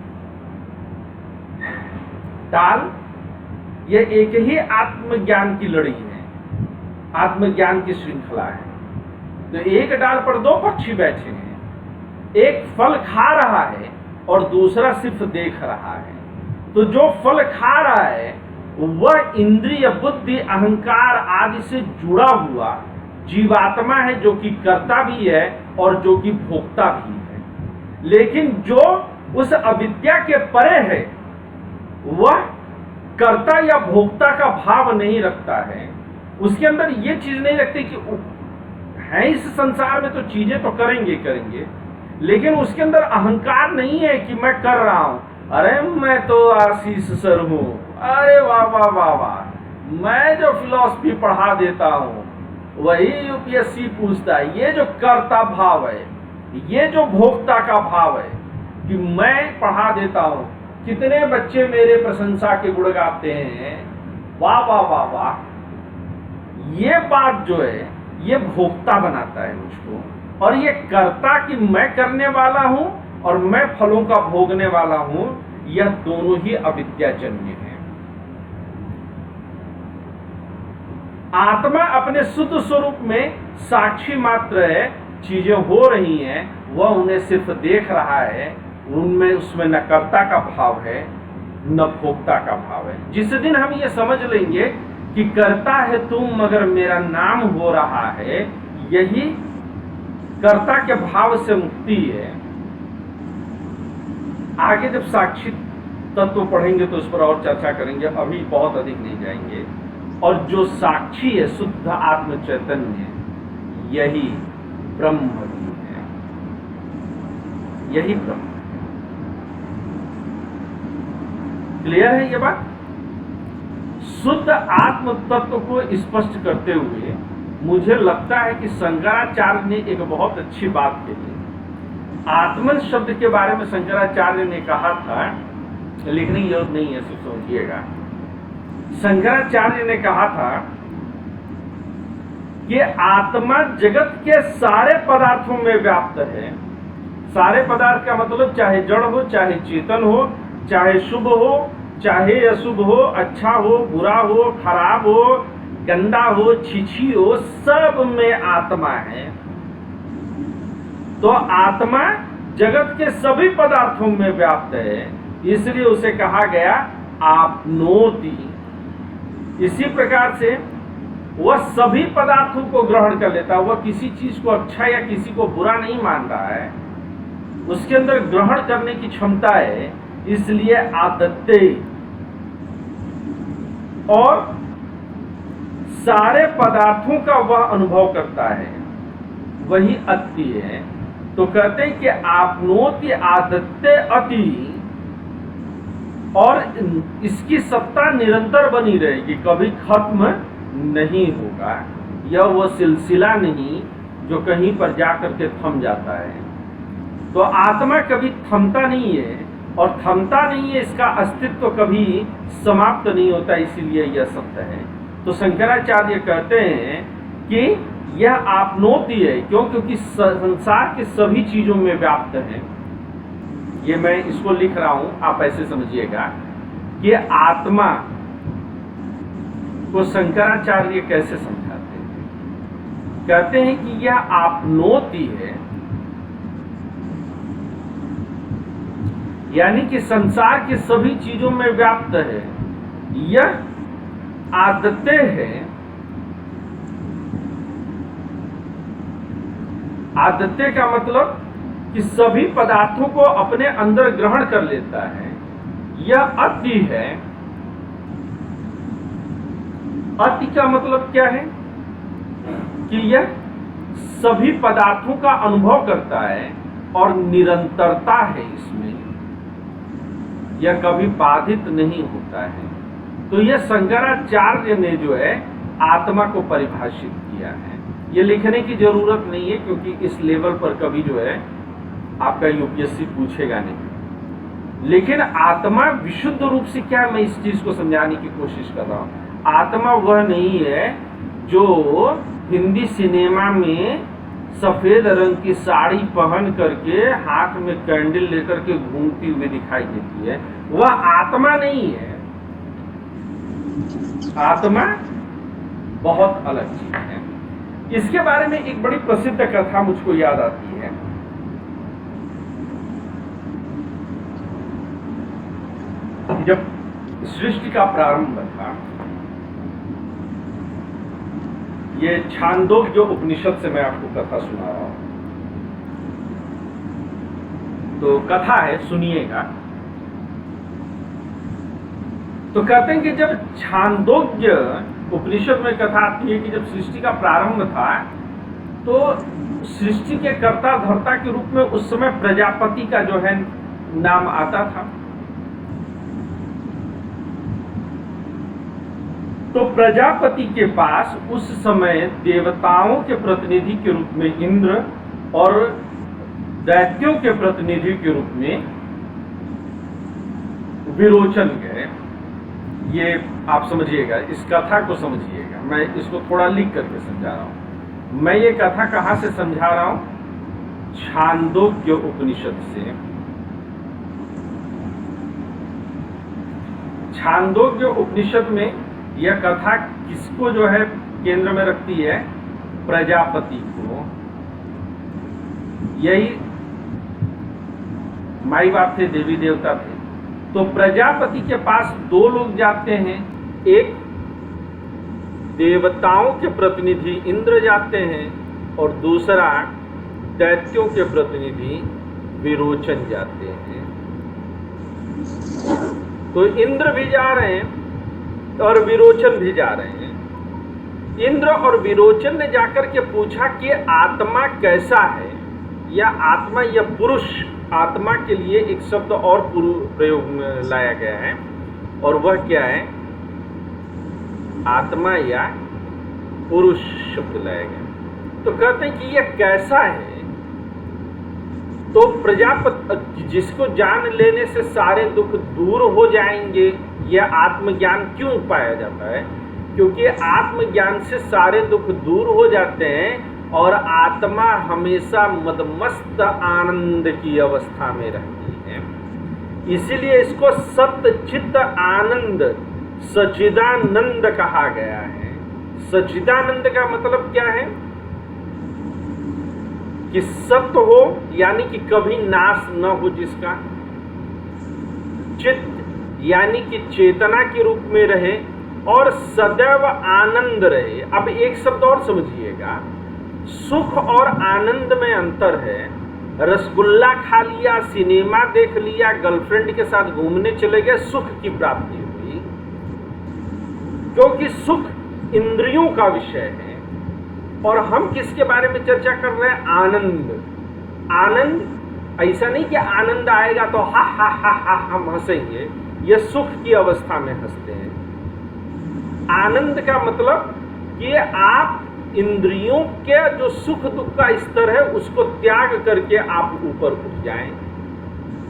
डाल, यह एक ही आत्मज्ञान की लड़ी है, आत्मज्ञान की श्रृंखला है। तो एक डाल पर 2 पक्षी बैठे हैं, एक फल खा रहा है और दूसरा सिर्फ देख रहा है। तो जो फल खा रहा है वह इंद्रिय, बुद्धि, अहंकार आदि से जुड़ा हुआ जीवात्मा है, जो कि कर्ता भी है और जो कि भोक्ता भी है। लेकिन जो उस अविद्या के परे है वह कर्ता या भोक्ता का भाव नहीं रखता है। उसके अंदर ये चीज नहीं रखती कि है इस संसार में तो चीजें तो करेंगे, लेकिन उसके अंदर अहंकार नहीं है कि मैं कर रहा हूं, अरे मैं तो आशीष सर हूं, अरे वाह वाह वाह वाह, मैं जो फिलॉसफी पढ़ा देता हूं वही यूपीएससी पूछता है। ये जो कर्ता भाव है, ये जो भोक्ता का भाव है कि मैं पढ़ा देता हूं, कितने बच्चे मेरे प्रशंसा के गुण गाते हैं, वाह वाह वाह वाह, ये बात जो है ये भोक्ता बनाता है मुझको। और ये कर्ता कि मैं करने वाला हूं और मैं फलों का भोगने वाला हूं, यह दोनों ही अविद्याजन्य है। आत्मा अपने शुद्ध स्वरूप में साक्षी मात्र है, चीजें हो रही हैं, वह उन्हें सिर्फ देख रहा है, उनमें उसमें न कर्ता का भाव है न भोक्ता का भाव है। जिस दिन हम ये समझ लेंगे कि करता है तुम मगर मेरा नाम हो रहा है, यही कर्ता के भाव से मुक्ति है। आगे जब साक्षी तत्व पढ़ेंगे तो उस पर और चर्चा करेंगे, अभी बहुत अधिक नहीं जाएंगे। और जो साक्षी है शुद्ध आत्म चैतन्य, यही ब्रह्म भी है, यही ब्रह्म। क्लियर है ये बात? शुद्ध आत्म तत्व को स्पष्ट करते हुए मुझे लगता है कि शंकराचार्य ने एक बहुत अच्छी बात कही। आत्मन शब्द के बारे में शंकराचार्य ने कहा था, लिखने की जरूरत नहीं है, सिर्फ समझिएगा। शंकराचार्य ने कहा था कि आत्मा जगत के सारे पदार्थों में व्याप्त है। सारे पदार्थ का मतलब चाहे जड़ हो, चाहे चेतन हो, चाहे शुभ हो, चाहे अशुभ हो, अच्छा हो, बुरा हो, खराब हो, गंदा हो, छीछी हो, सब में आत्मा है। तो आत्मा जगत के सभी पदार्थों में व्याप्त है, इसलिए उसे कहा गया आपनोति। इसी प्रकार से वह सभी पदार्थों को ग्रहण कर लेता है। वह किसी चीज को अच्छा या किसी को बुरा नहीं मान रहा है, उसके अंदर ग्रहण करने की क्षमता है, इसलिए आदत्ते। और सारे पदार्थों का वह अनुभव करता है, वही अति है। तो कहते हैं कि आपनोति आदत्ते अति, और इसकी सत्ता निरंतर बनी रहेगी, कभी खत्म नहीं होगा। यह वो सिलसिला नहीं जो कहीं पर जाकर के थम जाता है। तो आत्मा कभी थमता नहीं है, और थमता नहीं है, इसका अस्तित्व कभी समाप्त नहीं होता, इसीलिए यह सत्य है। तो शंकराचार्य कहते हैं कि यह आपनोति है। क्यों? क्योंकि संसार के सभी चीजों में व्याप्त है। ये मैं इसको लिख रहा हूं, आप ऐसे समझिएगा कि आत्मा को शंकराचार्य कैसे समझाते हैं। कहते हैं कि यह आपनोति है, यानी कि संसार के सभी चीजों में व्याप्त है। यह आदते है। आदते का मतलब कि सभी पदार्थों को अपने अंदर ग्रहण कर लेता है। यह अति है। अति का मतलब क्या है? कि यह सभी पदार्थों का अनुभव करता है और निरंतरता है इसमें, यह कभी बाधित नहीं होता है। तो यह शंकराचार्य ने जो है आत्मा को परिभाषित किया है। ये लिखने की जरूरत नहीं है, क्योंकि इस लेवल पर कभी जो है आपका यूपीएससी पूछेगा नहीं। लेकिन आत्मा विशुद्ध रूप से क्या, मैं इस चीज को समझाने की कोशिश कर रहा हूं। आत्मा वह नहीं है जो हिंदी सिनेमा में सफेद रंग की साड़ी पहन करके हाथ में कैंडल लेकर के घूमती हुई दिखाई देती है। वह आत्मा नहीं है। आत्मा बहुत अलग चीज है। इसके बारे में एक बड़ी प्रसिद्ध कथा मुझको याद आती है। जब सृष्टि का प्रारंभ था, ये छांदोग्य उपनिषद से मैं आपको कथा सुना रहा हूं। तो कथा है, सुनिएगा। तो कहते हैं कि जब छांदोग्य उपनिषद में कथा आती है कि जब सृष्टि का प्रारंभ था, तो सृष्टि के कर्ता धर्ता के रूप में उस समय प्रजापति का जो है नाम आता था। तो प्रजापति के पास उस समय देवताओं के प्रतिनिधि के रूप में इंद्र और दैत्यों के प्रतिनिधि के रूप में विरोचन गए। ये आप समझिएगा, इस कथा को समझिएगा। मैं इसको थोड़ा लिख करके समझा रहा हूं। मैं ये कथा कहां से समझा रहा हूं? छांदोग्य उपनिषद से। छांदोग्य उपनिषद में यह कथा किसको जो है केंद्र में रखती है? प्रजापति को। यही माई बाप थे, देवी देवता थे। तो प्रजापति के पास दो लोग जाते हैं। एक देवताओं के प्रतिनिधि इंद्र जाते हैं, और दूसरा दैत्यों के प्रतिनिधि विरोचन जाते हैं। तो इंद्र भी जा रहे हैं और विरोचन भी जा रहे हैं। इंद्र और विरोचन ने जाकर के पूछा कि आत्मा कैसा है, या आत्मा या पुरुष। आत्मा के लिए एक शब्द और प्रयोग में लाया गया है, और वह क्या है? आत्मा या पुरुष शब्द लाए गए। तो कहते हैं कि यह कैसा है? तो प्रजापति जिसको जान लेने से सारे दुख दूर हो जाएंगे, यह आत्मज्ञान क्यों पाया जाता है? क्योंकि आत्मज्ञान से सारे दुख दूर हो जाते हैं और आत्मा हमेशा मदमस्त आनंद की अवस्था में रहती है। इसीलिए इसको सत्य चित्त आनंद सच्चिदानंद कहा गया है। सच्चिदानंद का मतलब क्या है? कि सत्य हो यानी कि कभी नाश न हो जिसका, चित्त यानी कि चेतना के रूप में रहे, और सदैव आनंद रहे। अब एक शब्द और समझिएगा, सुख और आनंद में अंतर है। रसगुल्ला खा लिया, सिनेमा देख लिया, गर्लफ्रेंड के साथ घूमने चले गए, सुख की प्राप्ति हुई, क्योंकि सुख इंद्रियों का विषय है। और हम किसके बारे में चर्चा कर रहे हैं? आनंद। आनंद ऐसा नहीं कि आनंद आएगा तो हा हा हा हा हम हंसेंगे, यह सुख की अवस्था में हंसते हैं। आनंद का मतलब कि आप इंद्रियों के जो सुख दुख का स्तर है उसको त्याग करके आप ऊपर उठ जाएं।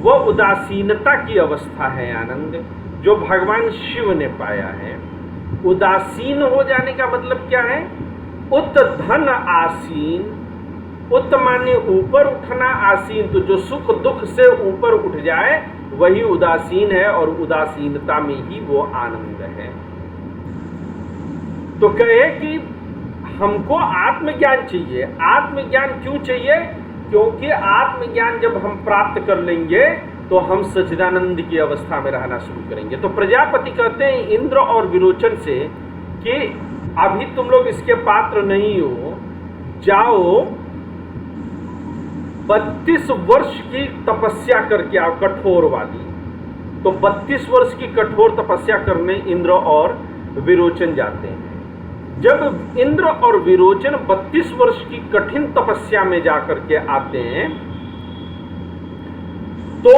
वह उदासीनता की अवस्था है आनंद, जो भगवान शिव ने पाया है। उदासीन हो जाने का मतलब क्या है? उत धन आसीन, उत माने ऊपर उठना, आसीन तो जो सुख दुख से ऊपर उठ जाए वही उदासीन है, और उदासीनता में ही वो आनंद है। तो कहे कि हमको आत्मज्ञान चाहिए। आत्मज्ञान क्यों चाहिए? क्योंकि आत्मज्ञान जब हम प्राप्त कर लेंगे तो हम सच्चिदानंद की अवस्था में रहना शुरू करेंगे। तो प्रजापति कहते हैं इंद्र और विरोचन से कि अभी तुम लोग इसके पात्र नहीं हो, जाओ 32 वर्ष की तपस्या करके आओ, कठोर वाली। तो 32 वर्ष की कठोर तपस्या करने इंद्र और विरोचन जाते हैं। जब इंद्र और विरोचन 32 वर्ष की कठिन तपस्या में जाकर के आते हैं तो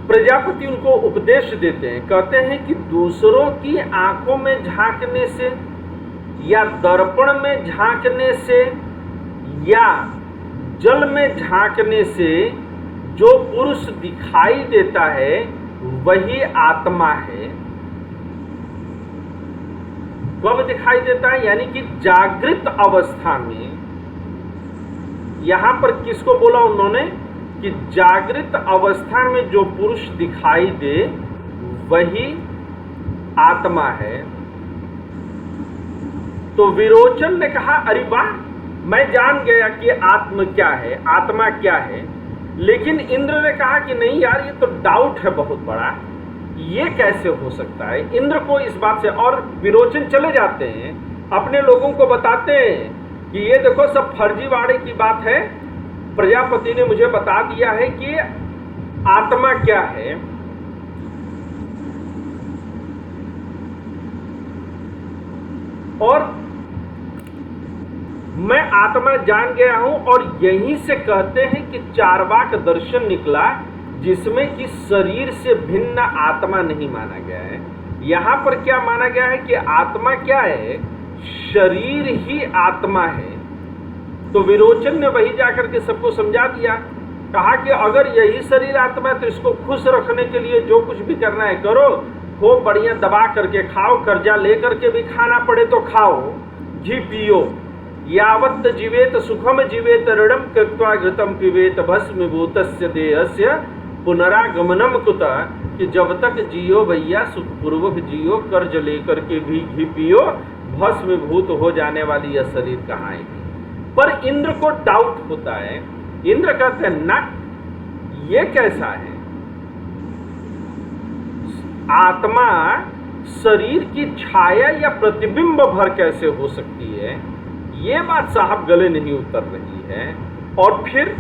प्रजापति उनको उपदेश देते हैं। कहते हैं कि दूसरों की आंखों में झांकने से या दर्पण में झांकने से या जल में झांकने से जो पुरुष दिखाई देता है वही आत्मा है। कब दिखाई देता है? यानी कि जागृत अवस्था में। यहां पर किसको बोला उन्होंने? कि जागृत अवस्था में जो पुरुष दिखाई दे वही आत्मा है। तो विरोचन ने कहा अरे वाह, मैं जान गया कि आत्मा क्या है, आत्मा क्या है। लेकिन इंद्र ने कहा कि नहीं यार, ये तो डाउट है बहुत बड़ा, ये कैसे हो सकता है। इंद्र को इस बात से, और विरोचन चले जाते हैं अपने लोगों को बताते हैं कि ये देखो सब फर्जीवाड़े की बात है, प्रजापति ने मुझे बता दिया है कि आत्मा क्या है। और मैं आत्मा जान गया हूं। और यहीं से कहते हैं कि चार्वाक दर्शन निकला जिसमें कि शरीर से भिन्न आत्मा नहीं माना गया है। यहां पर क्या माना गया है कि आत्मा क्या है? शरीर ही आत्मा है। तो विरोचन ने वही जाकर के सबको समझा दिया, कहा कि अगर यही शरीर आत्मा है तो इसको खुश रखने के लिए जो कुछ भी करना है करो, खूब बढ़िया दबा करके खाओ, कर्जा ले करके भी खाना पड़े तो खाओ, घी पियो, यावत् जीवेत सुखम जीवेत ऋणम कृत्वा घृतम पिबेत भस्मीभूतस्य देहस्य पुनरागमनम कुतः, कि जब तक जियो भैया सुखपूर्वक जियो, कर्ज लेकर के भी घी पियो, भस्मीभूत हो जाने वाली यह शरीर कहाँ आएगी। पर इंद्र को डाउट होता है। इंद्र कहते हैं ना, ये कैसा है? आत्मा शरीर की छाया या प्रतिबिंब भर कैसे हो सकती है? ये बात साहब गले नहीं उतर रही है। और फिर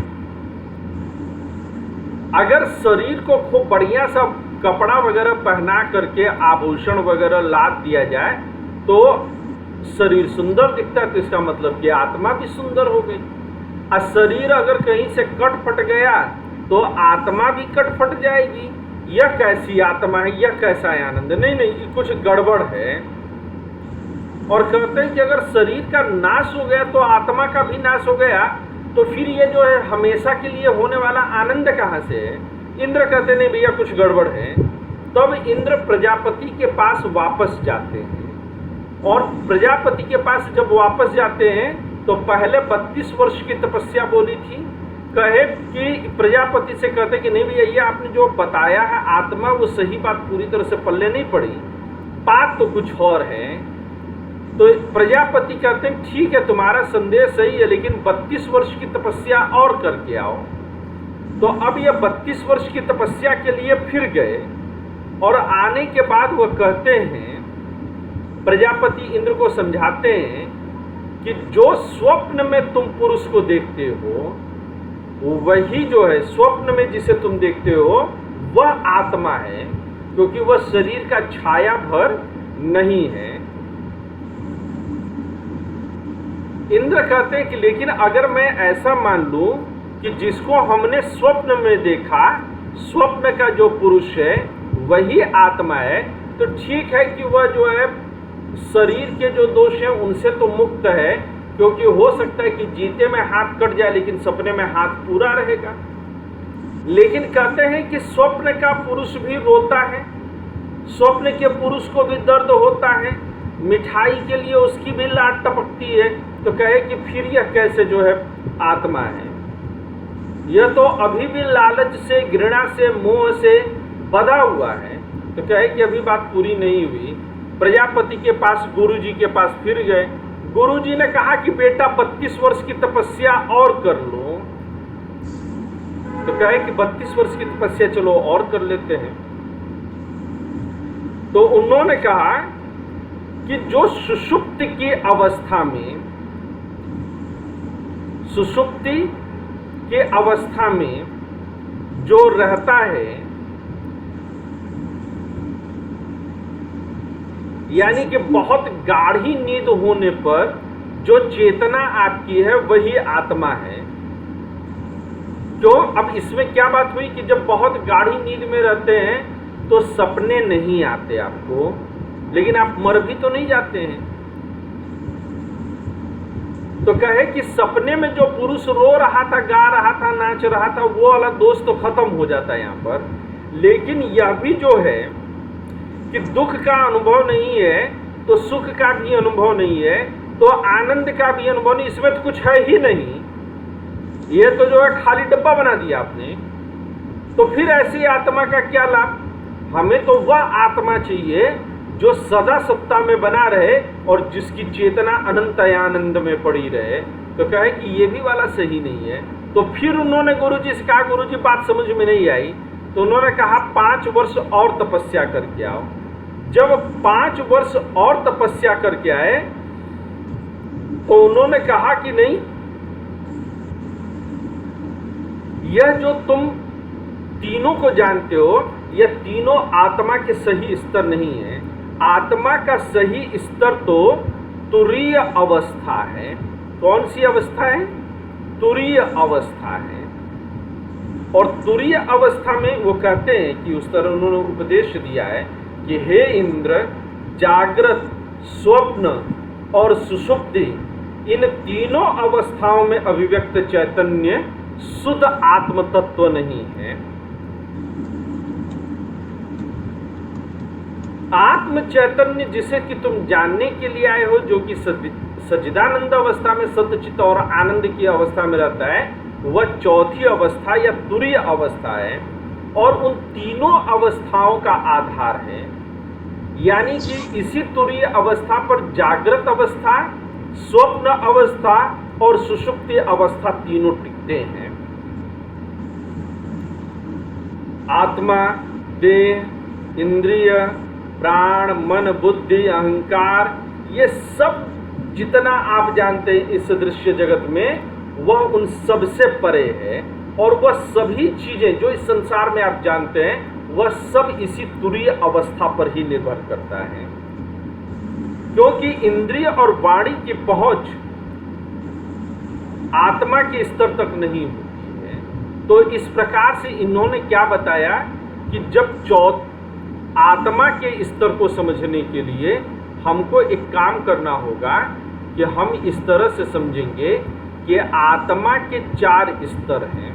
अगर शरीर को खूब बढ़िया सा कपड़ा वगैरह पहना करके आभूषण वगैरह लाद दिया जाए तो शरीर सुंदर दिखता है, तो इसका मतलब कि आत्मा भी सुंदर हो गई। और शरीर अगर कहीं से कट फट गया तो आत्मा भी कट फट जाएगी। यह कैसी आत्मा है, यह कैसा है आनंद? नहीं नहीं, कुछ गड़बड़ है। और कहते हैं कि अगर शरीर का नाश हो गया तो आत्मा का भी नाश हो गया, तो फिर ये जो है हमेशा के लिए होने वाला आनंद कहाँ से है? इंद्र कहते नहीं भैया कुछ गड़बड़ है। तब इंद्र प्रजापति के पास वापस जाते हैं, और प्रजापति के पास जब वापस जाते हैं तो पहले 32 वर्ष की तपस्या बोली थी। कहे कि प्रजापति से कहते कि नहीं भैया ये आपने जो बताया है आत्मा, वो सही बात पूरी तरह से पल्ले नहीं पड़ी, बात तो कुछ और है। तो प्रजापति कहते हैं ठीक है तुम्हारा संदेह सही है, लेकिन 32 वर्ष की तपस्या और करके आओ। तो अब ये 32 वर्ष की तपस्या के लिए फिर गए, और आने के बाद वह कहते हैं, प्रजापति इंद्र को समझाते हैं कि जो स्वप्न में तुम पुरुष को देखते हो, वही जो है स्वप्न में जिसे तुम देखते हो वह आत्मा है, क्योंकि वह शरीर का छाया भर नहीं है। इंद्र कहते हैं कि लेकिन अगर मैं ऐसा मान लूं कि जिसको हमने स्वप्न में देखा, स्वप्न का जो पुरुष है वही आत्मा है, तो ठीक है कि वह जो है शरीर के जो दोष हैं उनसे तो मुक्त है, क्योंकि हो सकता है कि जीते में हाथ कट जाए लेकिन सपने में हाथ पूरा रहेगा। लेकिन कहते हैं कि स्वप्न का पुरुष भी रोता है, स्वप्न के पुरुष को भी दर्द होता है, मिठाई के लिए उसकी भी लाट टपकती है। तो कहे कि फिर यह कैसे जो है आत्मा है? यह तो अभी भी लालच से, घृणा से, मोह से बधा हुआ है। तो कहे कि अभी बात पूरी नहीं हुई। प्रजापति के पास, गुरु जी के पास फिर गए। गुरु जी ने कहा कि बेटा 32 वर्ष की तपस्या और कर लो। तो कहे कि 32 वर्ष की तपस्या चलो और कर लेते हैं। तो उन्होंने कहा कि जो सुषुप्ति की अवस्था में, सुषुप्ति के अवस्था में जो रहता है, यानी कि बहुत गाढ़ी नींद होने पर जो चेतना आपकी है वही आत्मा है। क्यों? अब इसमें क्या बात हुई कि जब बहुत गाढ़ी नींद में रहते हैं तो सपने नहीं आते आपको, लेकिन आप मर भी तो नहीं जाते हैं। तो कहे कि सपने में जो पुरुष रो रहा था, गा रहा था, नाच रहा था, वो वाला दोष तो खत्म हो जाता है यहाँ पर। लेकिन यह भी जो है कि दुख का अनुभव नहीं है तो सुख का भी अनुभव नहीं है, तो आनंद का भी अनुभव नहीं, इसमें तो कुछ है ही नहीं। ये तो जो है खाली डब्बा बना दिया आपने। तो फिर ऐसी आत्मा का क्या लाभ? हमें तो वह आत्मा चाहिए जो सदा सत्ता में बना रहे और जिसकी चेतना अनंत आनंद में पड़ी रहे। तो कहे कि ये भी वाला सही नहीं है। तो फिर उन्होंने गुरुजी से कहा, गुरुजी बात समझ में नहीं आई। तो उन्होंने कहा 5 वर्ष और तपस्या करके आओ। जब 5 वर्ष और तपस्या करके आए तो उन्होंने कहा कि नहीं, यह जो तुम तीनों को जानते हो, यह तीनों आत्मा के सही स्तर नहीं है। आत्मा का सही स्तर तो तुरीय अवस्था है। कौन सी अवस्था है? तुरीय अवस्था है। और तुरीय अवस्था में वो कहते हैं कि उस तरह उन्होंने उपदेश दिया है कि हे इंद्र, जागृत, स्वप्न और सुषुप्ति, इन तीनों अवस्थाओं में अभिव्यक्त चैतन्य शुद्ध आत्म तत्व नहीं है। आत्म चैतन्य जिसे कि तुम जानने के लिए आए हो, जो कि सच्चिदानंद अवस्था में सत्चित और आनंद की अवस्था में रहता है, वह चौथी अवस्था या तुरीय अवस्था है। और उन तीनों अवस्थाओं का आधार है, यानी कि इसी तुरीय अवस्था पर जागृत अवस्था, स्वप्न अवस्था और सुषुप्ति अवस्था तीनों टिकते हैं। आत्मा, देह, इंद्रिय, प्राण, मन, बुद्धि, अहंकार, ये सब जितना आप जानते हैं इस दृश्य जगत में, वह उन सबसे परे है। और वह सभी चीजें जो इस संसार में आप जानते हैं, वह सब इसी तुरीय अवस्था पर ही निर्भर करता है। क्योंकि इंद्रिय और वाणी की पहुंच आत्मा के स्तर तक नहीं होती है। तो इस प्रकार से इन्होंने क्या बताया कि जब आत्मा के स्तर को समझने के लिए हमको एक काम करना होगा कि हम इस तरह से समझेंगे कि आत्मा के 4 स्तर हैं।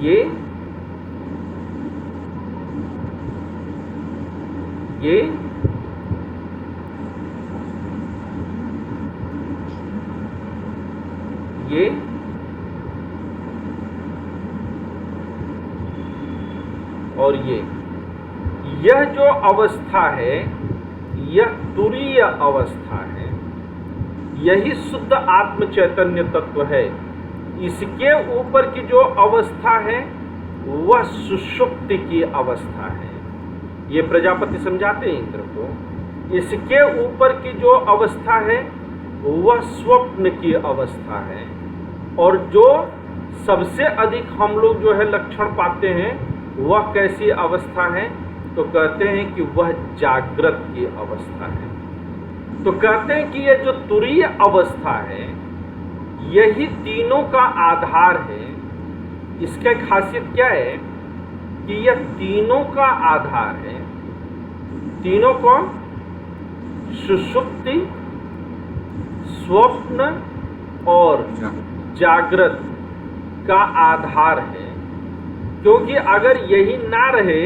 ये और यह जो अवस्था है यह तुरीय अवस्था है। यही शुद्ध आत्म चैतन्य तत्व है। इसके ऊपर की जो अवस्था है वह सुषुप्ति की अवस्था है। ये प्रजापति समझाते हैं इंद्र को। इसके ऊपर की जो अवस्था है वह स्वप्न की अवस्था है। और जो सबसे अधिक हम लोग जो है लक्षण पाते हैं वह कैसी अवस्था है, तो कहते हैं कि वह जागृत की अवस्था है। तो कहते हैं कि यह जो तुरीय अवस्था है यही तीनों का आधार है। इसका खासियत क्या है कि यह तीनों का आधार है। तीनों कौन? सुषुप्ति, स्वप्न और जागृत का आधार है। क्योंकि अगर यही ना रहे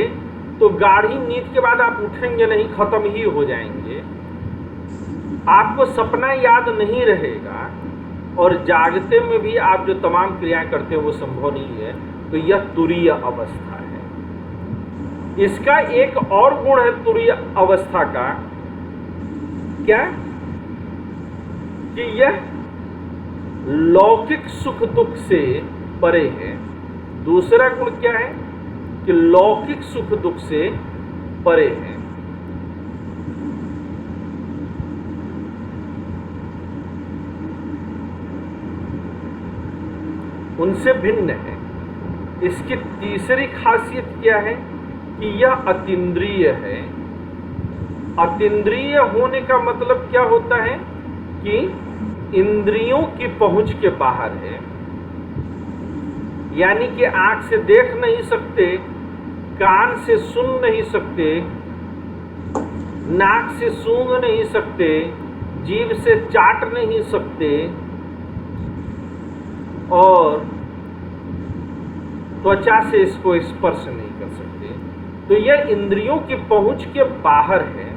तो गाढ़ी नींद के बाद आप उठेंगे नहीं, खत्म ही हो जाएंगे। आपको सपना याद नहीं रहेगा और जागते में भी आप जो तमाम क्रियाएं करते हो वो संभव नहीं है। तो यह तुरीय अवस्था है। इसका एक और गुण है तुरीय अवस्था का, क्या? कि यह लौकिक सुख दुख से परे है। दूसरा गुण क्या है कि लौकिक सुख दुख से परे है। उनसे भिन्न है। इसकी तीसरी खासियत क्या है कि यह अतीन्द्रिय है। अतीन्द्रिय होने का मतलब क्या होता है कि इंद्रियों की पहुंच के बाहर है। यानी कि आंख से देख नहीं सकते, कान से सुन नहीं सकते, नाक से सूंघ नहीं सकते, जीभ से चाट नहीं सकते और त्वचा से इसको स्पर्श नहीं कर सकते। तो यह इंद्रियों की पहुंच के बाहर है,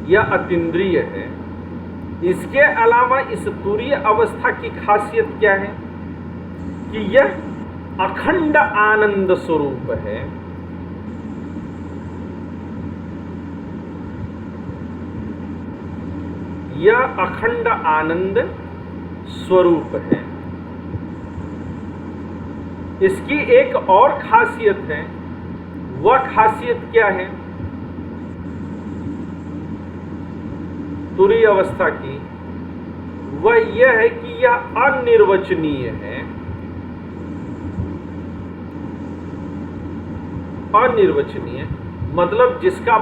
यह अतीन्द्रिय है। इसके अलावा इस तुरीय अवस्था की खासियत क्या है कि यह अखंड आनंद स्वरूप है। यह अखंड आनंद स्वरूप है। इसकी एक और खासियत है। वह खासियत क्या है तुरीय अवस्था की? वह यह है कि यह अनिर्वचनीय है। अनिर्वचनीय मतलब जिसका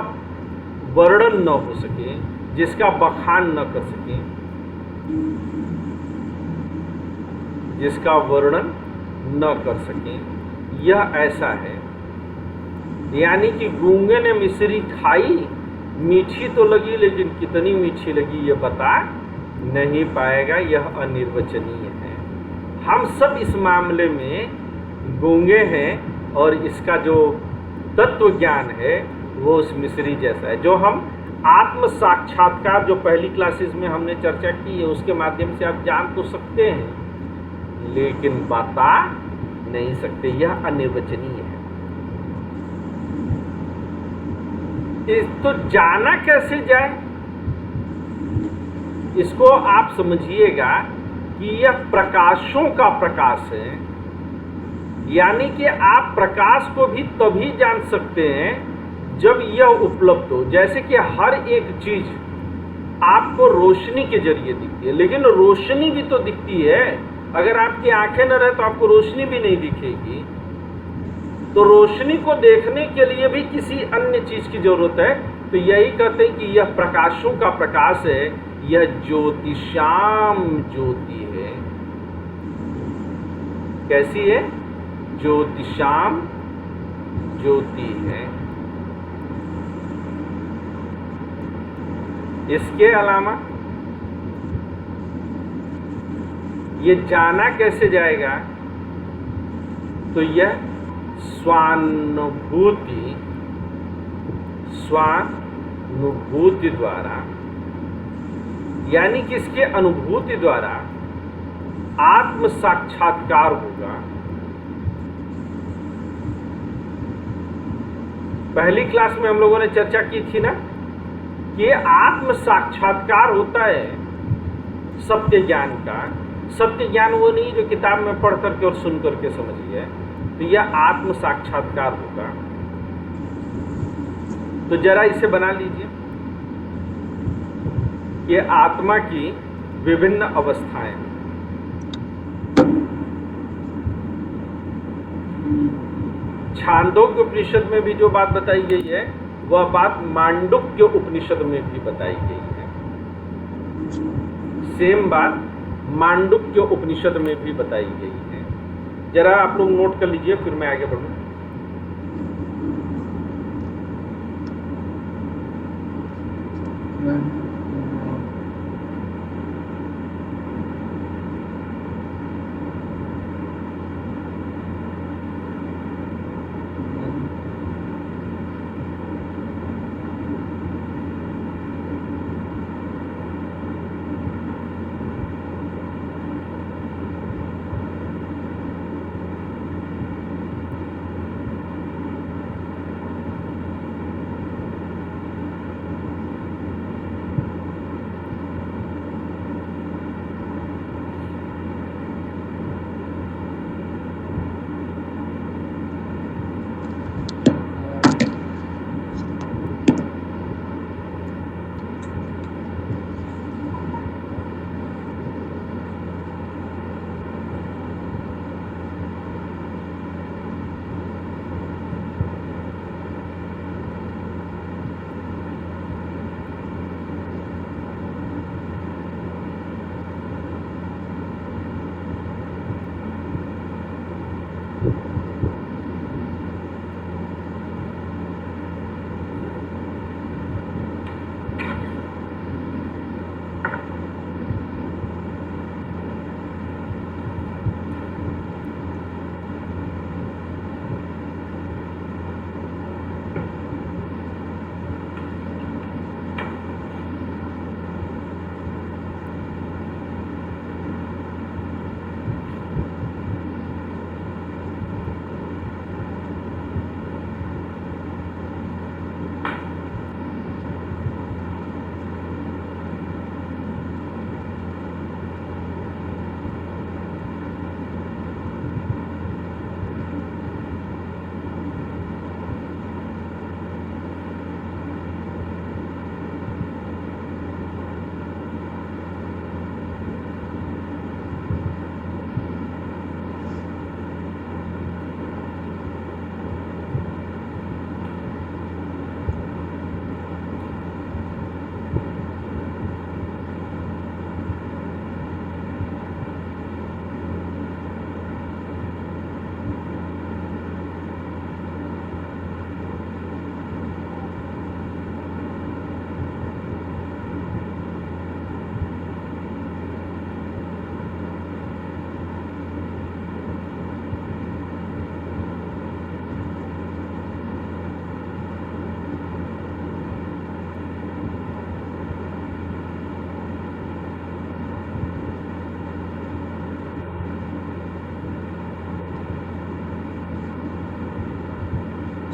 वर्णन न हो सके, जिसका बखान न कर सके, जिसका वर्णन न कर सके, यह ऐसा है। यानी कि गूंगे ने मिश्री खाई, मीठी तो लगी लेकिन कितनी मीठी लगी ये बता नहीं पाएगा, यह अनिर्वचनीय है। हम सब इस मामले में गूंगे हैं और इसका जो तत्व ज्ञान है वो उस मिश्री जैसा है। जो हम आत्म साक्षात्कार जो पहली क्लासेस में हमने चर्चा की है उसके माध्यम से आप जान तो सकते हैं लेकिन बता नहीं सकते, यह अनिर्वचनीय है। तो जाना कैसे जाए इसको आप समझिएगा कि यह प्रकाशों का प्रकाश है। यानी कि आप प्रकाश को भी तभी जान सकते हैं जब यह उपलब्ध हो। जैसे कि हर एक चीज आपको रोशनी के जरिए दिखती है, लेकिन रोशनी भी तो दिखती है। अगर आपकी आंखें न रहे तो आपको रोशनी भी नहीं दिखेगी। तो रोशनी को देखने के लिए भी किसी अन्य चीज की जरूरत है। तो यही कहते हैं कि यह प्रकाशों का प्रकाश है, यह ज्योतिषाम ज्योति है। कैसी है? ज्योतिषाम ज्योति है। इसके अलावा ये जाना कैसे जाएगा, तो यह स्वानुभूति द्वारा, यानी कि इसके अनुभूति द्वारा आत्म साक्षात्कार होगा। पहली क्लास में हम लोगों ने चर्चा की थी ना कि आत्म साक्षात्कार होता है सत्य ज्ञान का। सत्य ज्ञान वो नहीं जो किताब में पढ़ करके और सुन करके समझिए, तो यह आत्म साक्षात्कार होगा। तो जरा इसे बना लीजिए। ये आत्मा की विभिन्न अवस्थाएं। छांदोग्य उपनिषद में भी जो बात बताई गई है वह बात मांडुक्य उपनिषद में भी बताई गई है। सेम बात मांडुक्य उपनिषद में भी बताई गई है। जरा आप लोग नोट कर लीजिए, फिर मैं आगे बढ़ूं।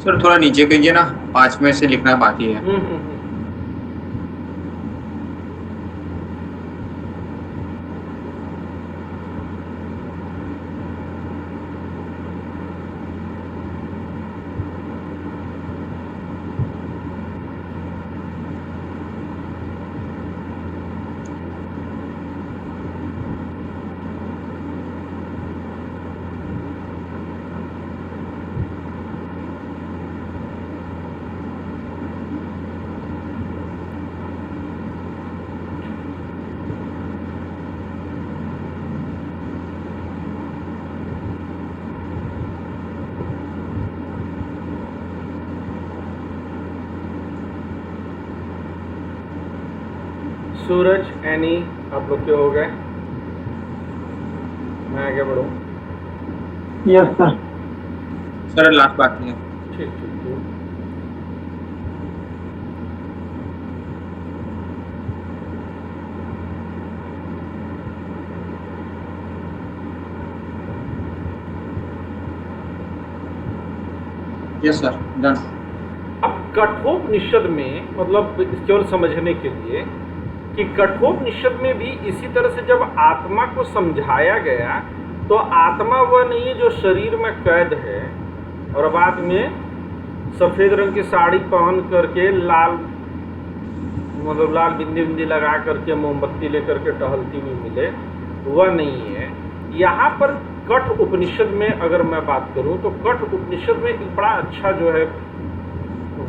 सर थोड़ा नीचे करिए ना, 5 में से लिखना बाकी है।
सूरज, एनी, आप लोग के हो गए? मैं आगे बढ़ूँ?
Yes sir.
सर लास्ट बाकी है।
ठीक ठीक ठीक।
Yes sir, done.
अब कठोपनिषद में, मतलब केवल समझने के लिए कि कठोपनिषद में भी इसी तरह से जब आत्मा को समझाया गया तो आत्मा वह नहीं है जो शरीर में कैद है और बाद में सफ़ेद रंग की साड़ी पहन करके लाल, मतलब लाल बिंदी बिंदी लगा करके मोमबत्ती लेकर के टहलती हुई मिले, वह नहीं है। यहाँ पर कठ उपनिषद में अगर मैं बात करूँ तो कठ उपनिषद में एक बड़ा अच्छा जो है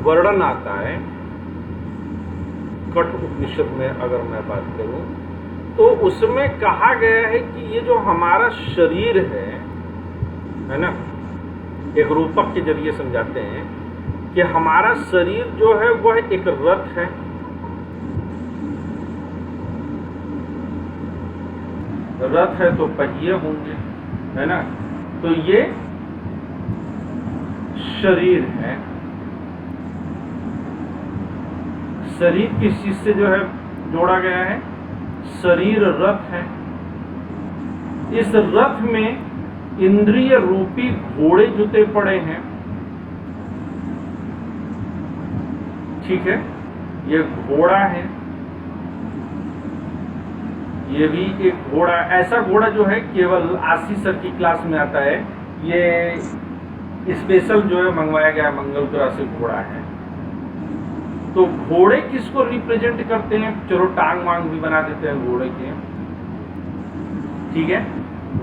वर्णन आता है। कठ उपनिषद में अगर मैं बात करूँ तो उसमें कहा गया है कि ये जो हमारा शरीर है ना, एक रूपक के जरिए समझाते हैं कि हमारा शरीर जो है वह एक रथ है। रथ है तो पहिए होंगे, है ना, तो ये शरीर है। शरीर किस चीज से जो है जोड़ा गया है? शरीर रथ है। इस रथ में इंद्रिय रूपी घोड़े जुते पड़े हैं, ठीक है, ये घोड़ा है, ये भी एक घोड़ा। ऐसा घोड़ा जो है केवल आशीष सर की क्लास में आता है, ये स्पेशल जो है मंगवाया गया मंगलपुरा से घोड़ा है। तो घोड़े किसको रिप्रेजेंट करते हैं? चलो टांग वांग भी बना देते हैं घोड़े के, ठीक है।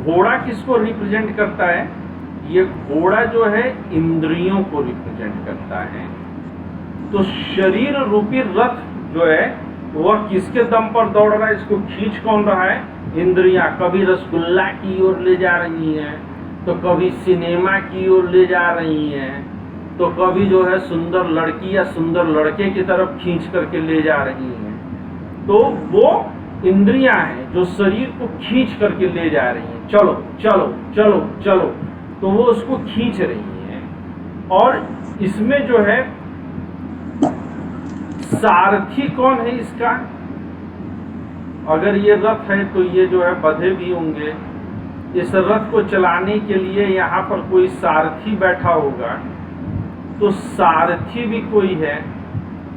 घोड़ा किसको रिप्रेजेंट करता है? ये घोड़ा जो है इंद्रियों को रिप्रेजेंट करता है। तो शरीर रूपी रथ जो है वह किसके दम पर दौड़ रहा है? इसको खींच कौन रहा है? इंद्रियां। कभी रसगुल्ला की ओर ले जा रही हैं, तो कभी सिनेमा की ओर ले जा रही हैं, तो कभी जो है सुंदर लड़की या सुंदर लड़के की तरफ खींच करके ले जा रही हैं। तो वो इंद्रियां हैं जो शरीर को खींच करके ले जा रही हैं, चलो चलो चलो चलो, तो वो उसको खींच रही हैं। और इसमें जो है सारथी कौन है इसका? अगर ये रथ है तो ये जो है बंधे भी होंगे। इस रथ को चलाने के लिए यहाँ पर कोई सारथी बैठा होगा, तो सारथी भी कोई है।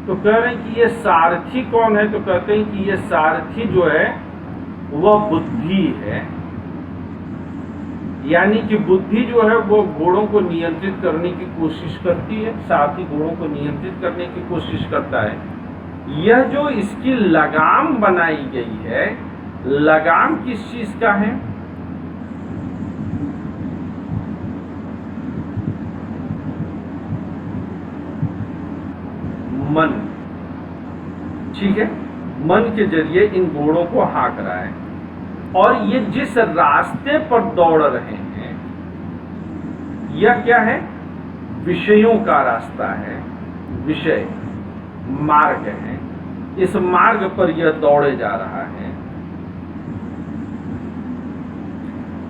तो कह रहे हैं कि ये सारथी कौन है? तो कहते हैं कि ये सारथी जो है वह बुद्धि है। यानी कि बुद्धि जो है वो घोड़ों को नियंत्रित करने की कोशिश करती है, सारथी घोड़ों को नियंत्रित करने की कोशिश करता है। यह जो इसकी लगाम बनाई गई है, लगाम किस चीज का है? मन, ठीक है। मन के जरिए इन घोड़ों को हाँक रहा है। और ये जिस रास्ते पर दौड़ रहे हैं यह क्या है? विषयों का रास्ता है, विषय मार्ग है। इस मार्ग पर यह दौड़े जा रहा है।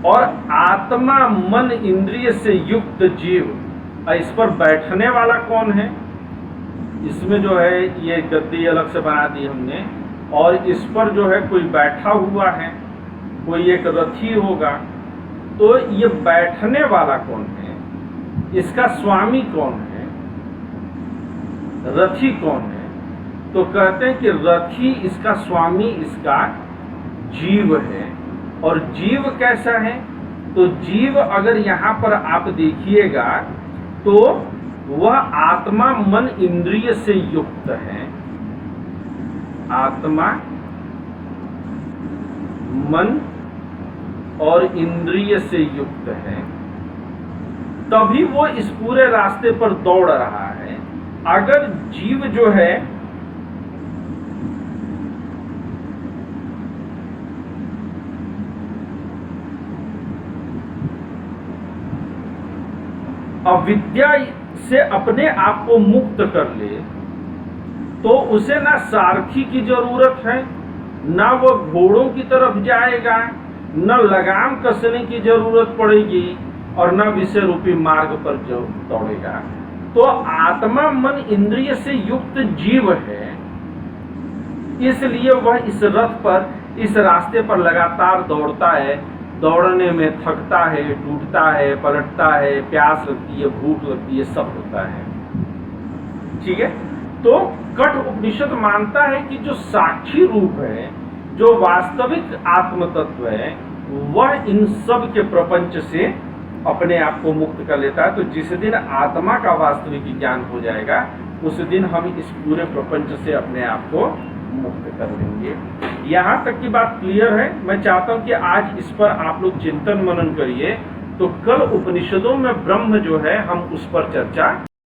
और आत्मा मन इंद्रिय से युक्त जीव, इस पर बैठने वाला कौन है? इसमें जो है ये गद्दी अलग से बना दी हमने, और इस पर जो है कोई बैठा हुआ है, कोई एक रथी होगा। तो ये बैठने वाला कौन है? इसका स्वामी कौन है? रथी कौन है? तो कहते हैं कि रथी इसका स्वामी, इसका जीव है। और जीव कैसा है? तो जीव अगर यहाँ पर आप देखिएगा तो वह आत्मा मन इंद्रिय से युक्त है। आत्मा मन और इंद्रिय से युक्त है, तभी वो इस पूरे रास्ते पर दौड़ रहा है। अगर जीव जो है अविद्या से अपने आप को मुक्त कर ले तो उसे ना सारथी की जरूरत है ना वो घोड़ों की तरफ जाएगा, न लगाम कसने की जरूरत पड़ेगी और न विषय रूपी मार्ग पर जो दौड़ेगा। तो आत्मा मन इंद्रिय से युक्त जीव है, इसलिए वह इस रथ पर, इस रास्ते पर लगातार दौड़ता है। दौड़ने में थकता है, टूटता है, पलटता है, प्यास लगती है, भूख लगती है, सब होता है। ठीक है, तो कठ उपनिषद मानता है कि जो साक्षी रूप है, जो वास्तविक आत्म तत्व है, वह इन सब के प्रपंच से अपने आप को मुक्त कर लेता है। तो जिस दिन आत्मा का वास्तविक ज्ञान हो जाएगा, उस दिन हम इस पूरे प्रपंच से अपने आप को मुक्त कर लेंगे। यहाँ तक की बात क्लियर है। मैं चाहता हूँ कि आज इस पर आप लोग चिंतन मनन करिए, तो कल उपनिषदों में ब्रह्म जो है हम उस पर चर्चा